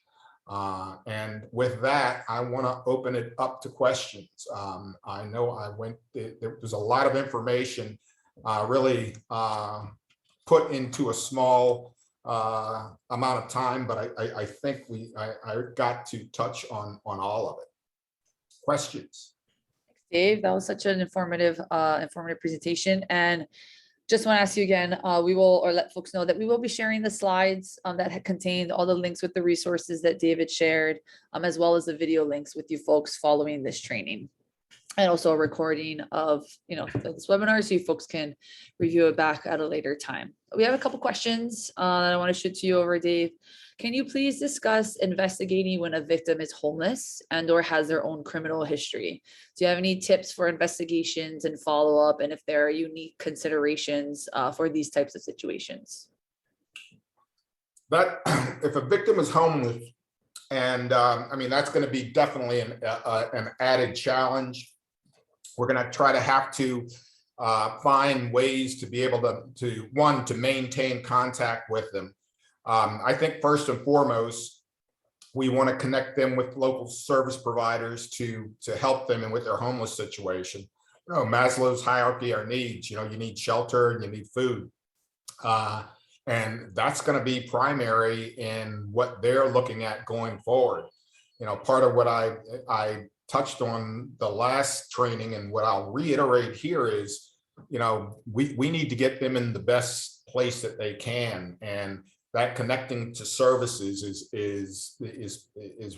And with that, I want to open it up to questions. I know there's a lot of information really put into a small amount of time, but I think I got to touch on all of it. Questions? Dave, that was such an informative presentation. And just want to ask you again, we will, or let folks know that we will be sharing the slides that had contained all the links with the resources that David shared, as well as the video links with you folks following this training. and also a recording of, this webinar, so you folks can review it back at a later time. We have a couple questions that I want to shoot to you over, Dave. Can you please discuss investigating when a victim is homeless and or has their own criminal history? Do you have any tips for investigations and follow-up, and if there are unique considerations for these types of situations? But if a victim is homeless, and I mean, that's going to be definitely an added challenge. We're going to try to have to find ways to be able to maintain contact with them. I think first and foremost, we want to connect them with local service providers to help them and with their homeless situation. Maslow's hierarchy of needs, you need shelter and you need food. And that's going to be primary in what they're looking at going forward. Part of what I touched on the last training, and what I'll reiterate here is, we need to get them in the best place that they can, and that connecting to services is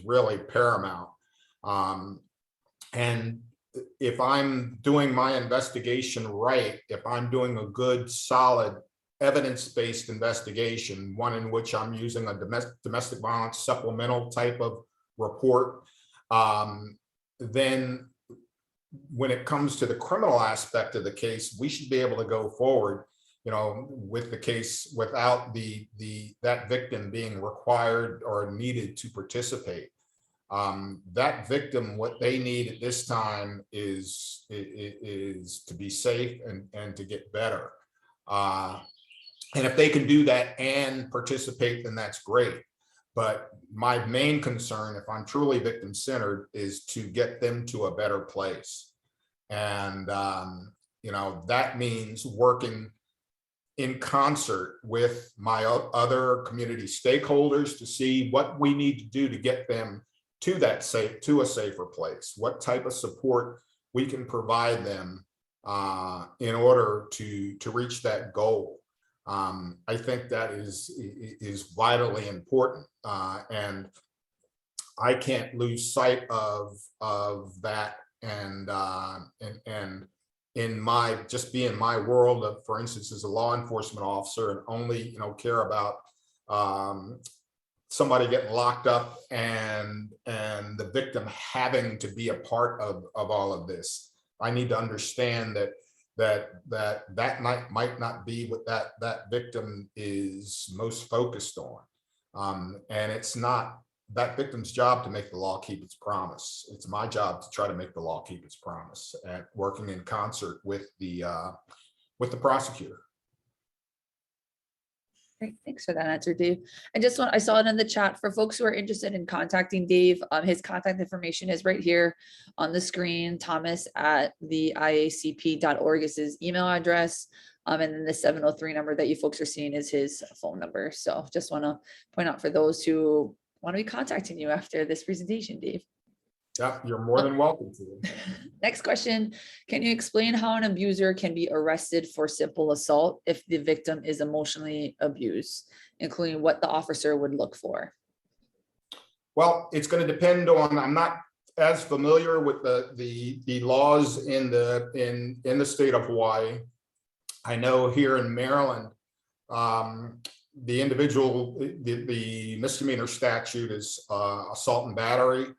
really paramount. And if I'm doing my investigation right, if I'm doing a good, solid, evidence-based investigation, one in which I'm using a domestic violence supplemental type of report, then when it comes to the criminal aspect of the case, we should be able to go forward, with the case without that victim being required or needed to participate. That victim, what they need at this time is to be safe and to get better. And if they can do that and participate, then that's great. But my main concern, if I'm truly victim-centered, is to get them to a better place. And, that means working in concert with my other community stakeholders to see what we need to do to get them to a safer place, what type of support we can provide them in order to reach that goal. I think that is vitally important, and I can't lose sight of that. And in being my world of, for instance, as a law enforcement officer, and only care about somebody getting locked up and the victim having to be a part of all of this. I need to understand that might not be what that victim is most focused on. And it's not that victim's job to make the law keep its promise. It's my job to try to make the law keep its promise, and working in concert with the prosecutor. Great, thanks for that answer, Dave. And I saw it in the chat for folks who are interested in contacting Dave. His contact information is right here on the screen. Thomas@theiacp.org is his email address. And then the 703 number that you folks are seeing is his phone number. So just want to point out for those who want to be contacting you after this presentation, Dave. Yeah, you're more than welcome to. Next question. Can you explain how an abuser can be arrested for simple assault if the victim is emotionally abused, including what the officer would look for? Well, it's going to depend on, I'm not as familiar with the laws in the state of Hawaii. I know here in Maryland, the misdemeanor statute is assault and battery.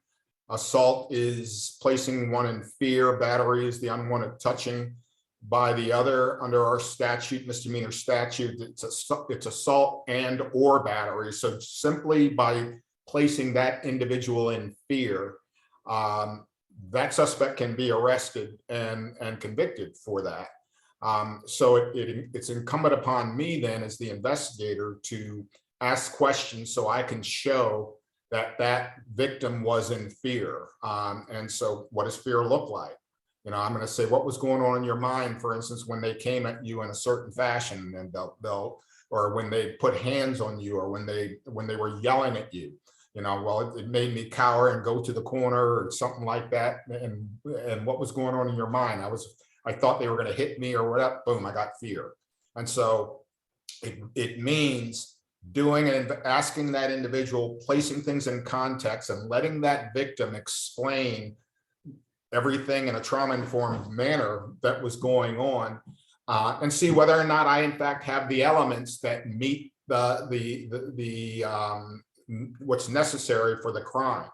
Assault is placing one in fear. Battery is the unwanted touching by the other. Under our statute, misdemeanor statute, it's assault and or battery. So simply by placing that individual in fear, that suspect can be arrested and convicted for that. So it's incumbent upon me then as the investigator to ask questions so I can show that victim was in fear. And so what does fear look like? I'm going to say, what was going on in your mind, for instance, when they came at you in a certain fashion, and or when they put hands on you, or when they were yelling at you, well, it made me cower and go to the corner or something like that. And what was going on in your mind? I thought they were going to hit me or whatever. Boom, I got fear. And so it means doing and asking that individual, placing things in context and letting that victim explain everything in a trauma-informed manner that was going on, and see whether or not I in fact have the elements that meet what's necessary for the crime.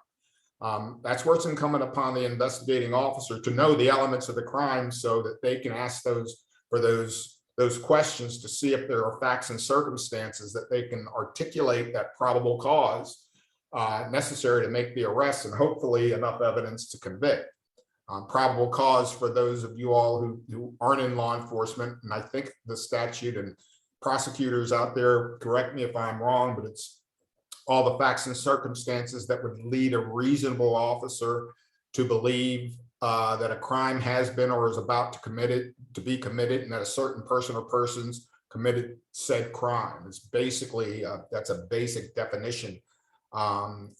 That's where it's incumbent upon the investigating officer to know the elements of the crime so that they can ask those questions to see if there are facts and circumstances that they can articulate that probable cause necessary to make the arrest, and hopefully enough evidence to convict. Probable cause, for those of you all who aren't in law enforcement, and I think the statute, and prosecutors out there, correct me if I'm wrong, but it's all the facts and circumstances that would lead a reasonable officer to believe that a crime has been or is about to be committed, and that a certain person or persons committed said crime. It's basically, that's a basic definition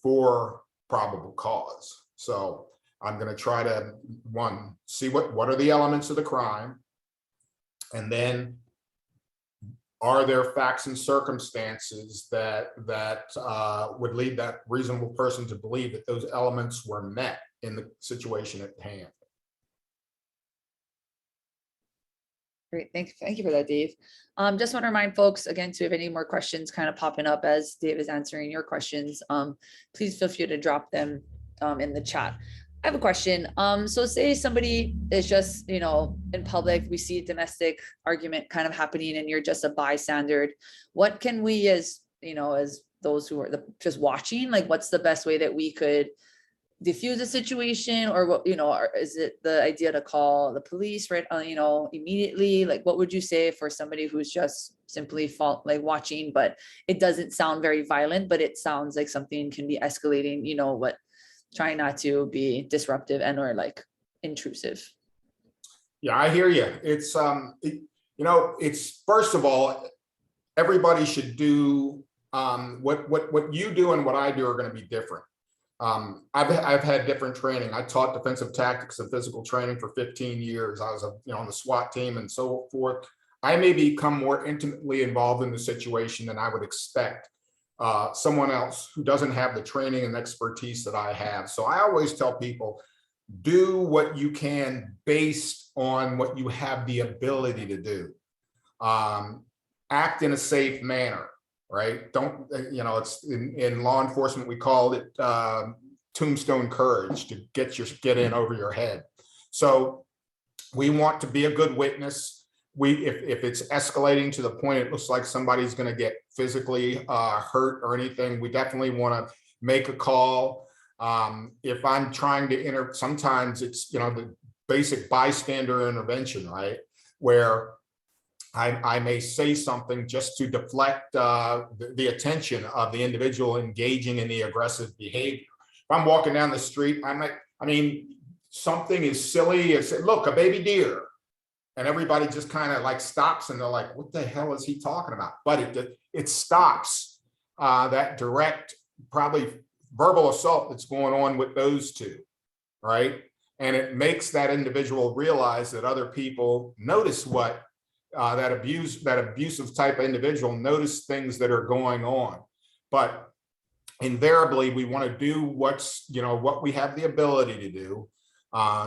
for probable cause. So I'm going to try to, one, see what are the elements of the crime, and then are there facts and circumstances that would lead that reasonable person to believe that those elements were met in the situation at hand. Great, thank you for that, Dave. Just want to remind folks again, too, if any more questions kind of popping up as Dave is answering your questions, please feel free to drop them in the chat. I have a question. So say somebody is just, in public, we see a domestic argument kind of happening and you're just a bystander. What can we, as those who are just watching, like what's the best way that we could diffuse the situation, or what, or is it the idea to call the police right, immediately? Like, what would you say for somebody who's just simply watching, but it doesn't sound very violent, but it sounds like something can be escalating, trying not to be disruptive and or like intrusive? Yeah, I hear you. It's it's, first of all, everybody should do what you do and what I do are going to be different. I've had different training. I taught defensive tactics and physical training for 15 years. I was on the SWAT team and so forth. I may become more intimately involved in the situation than I would expect someone else who doesn't have the training and expertise that I have. So I always tell people, do what you can based on what you have the ability to do. Act in a safe manner, right? Don't, it's in law enforcement, we call it tombstone courage, to get in over your head. So we want to be a good witness. If it's escalating to the point it looks like somebody's going to get physically hurt or anything, we definitely want to make a call. If I'm trying to sometimes it's the basic bystander intervention, right, where I may say something just to deflect the attention of the individual engaging in the aggressive behavior. If I'm walking down the street, something is silly. It's, look, a baby deer. And everybody just kind of like stops and they're like, what the hell is he talking about? But it stops that direct, probably verbal assault that's going on with those two, right? And it makes that individual realize that other people notice what that abusive type of individual notice things that are going on. But invariably, we want to do what we have the ability to do.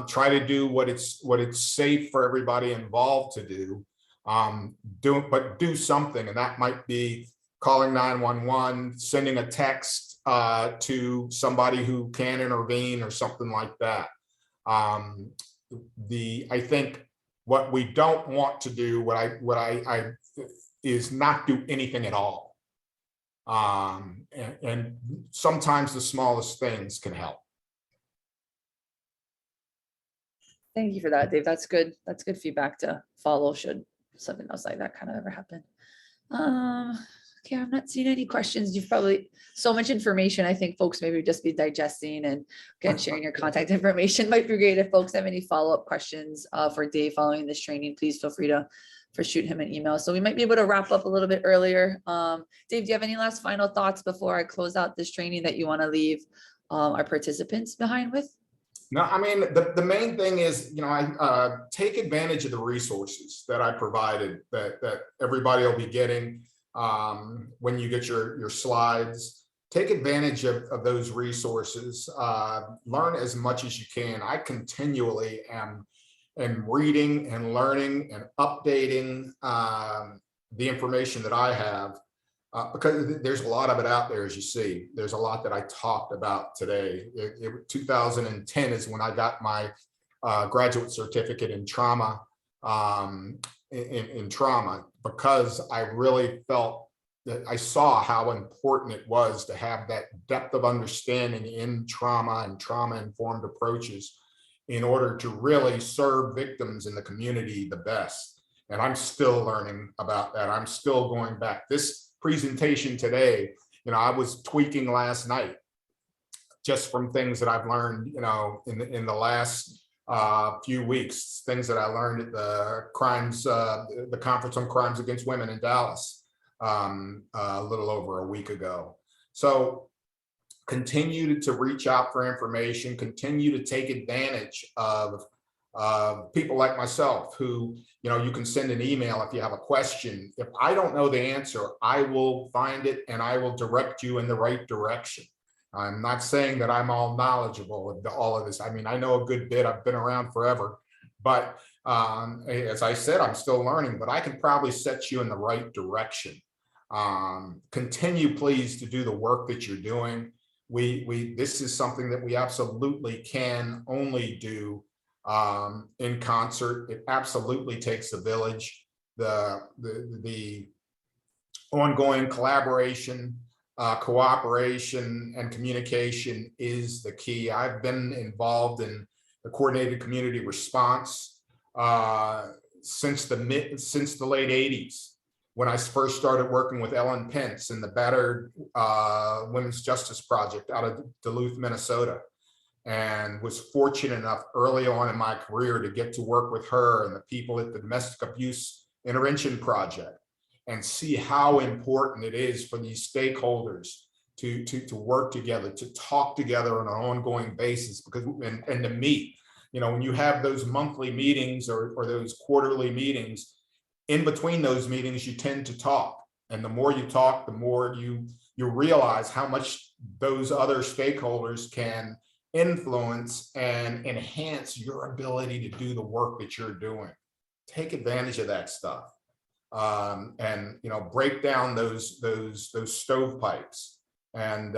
Try to do what it's safe for everybody involved to do. But do something, and that might be calling 911, sending a text to somebody who can intervene or something like that. I think what we don't want to do, what I is not do anything at all. And sometimes the smallest things can help. Thank you for that, Dave. That's good. That's good feedback to follow should something else like that kind of ever happen. Okay, I'm not seeing any questions. You've probably so much information. I think folks maybe just be digesting, and again, sharing your contact information might be great. If folks have any follow-up questions for Dave following this training, please feel free to shoot him an email. So we might be able to wrap up a little bit earlier. Dave, do you have any last final thoughts before I close out this training that you want to leave our participants behind with? No, the main thing is, I take advantage of the resources that I provided that everybody will be getting when you get your slides. take advantage of those resources. Learn as much as you can. I continually am reading and learning and updating the information that I have, because there's a lot of it out there, as you see. There's a lot that I talked about today. 2010 is when I got my graduate certificate in trauma, in trauma, because I really felt that I saw how important it was to have that depth of understanding in trauma and trauma-informed approaches in order to really serve victims in the community the best. And I'm still learning about that. I'm still going back. This presentation today, I was tweaking last night just from things that I've learned, in the last few weeks, things that I learned at the Conference on Crimes Against Women in Dallas a little over a week ago. So continue to reach out for information, continue to take advantage of people like myself who, you can send an email if you have a question. If I don't know the answer, I will find it and I will direct you in the right direction. I'm not saying that I'm all knowledgeable of all of this. I mean, I know a good bit. I've been around forever, but as I said, I'm still learning, but I can probably set you in the right direction. Continue, please, to do the work that you're doing. This is something that we absolutely can only do in concert. It absolutely takes a village. The ongoing collaboration, cooperation, and communication is the key. I've been involved in the coordinated community response since the late 80s. When I first started working with Ellen Pence in the Battered Women's Justice Project out of Duluth, Minnesota, and was fortunate enough early on in my career to get to work with her and the people at the Domestic Abuse Intervention Project and see how important it is for these stakeholders to work together, to talk together on an ongoing basis, because and to meet. When you have those monthly meetings or those quarterly meetings, in between those meetings, you tend to talk. And the more you talk, the more you realize how much those other stakeholders can influence and enhance your ability to do the work that you're doing. Take advantage of that stuff. And break down those stovepipes and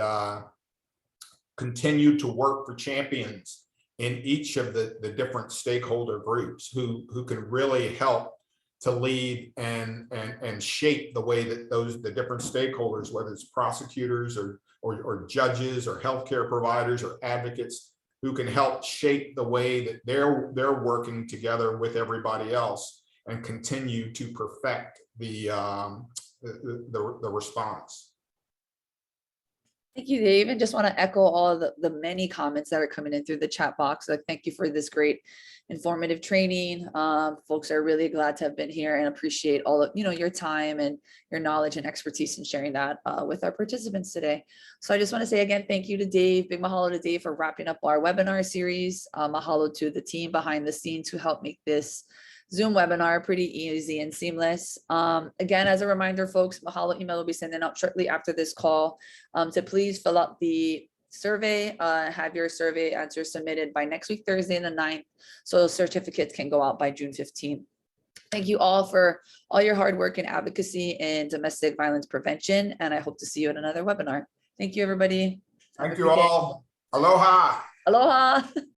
continue to work for champions in each of the different stakeholder groups who can really help to lead and shape the way that the different stakeholders, whether it's prosecutors or judges or healthcare providers or advocates, who can help shape the way that they're working together with everybody else and continue to perfect the response. Thank you, Dave. And just want to echo all of the many comments that are coming in through the chat box. Like, thank you for this great informative training. Folks are really glad to have been here and appreciate all of your time and your knowledge and expertise in sharing that with our participants today. So I just want to say again, thank you to Dave. Big mahalo to Dave for wrapping up our webinar series. Mahalo to the team behind the scenes who helped make this Zoom webinar pretty easy and seamless. Again, as a reminder, folks, Mahalo email will be sending out shortly after this call to please fill out the survey, have your survey answers submitted by next week, Thursday the 9th, so certificates can go out by June 15th. Thank you all for all your hard work and advocacy in domestic violence prevention, and I hope to see you at another webinar. Thank you, everybody. Thank you all. Aloha. Aloha.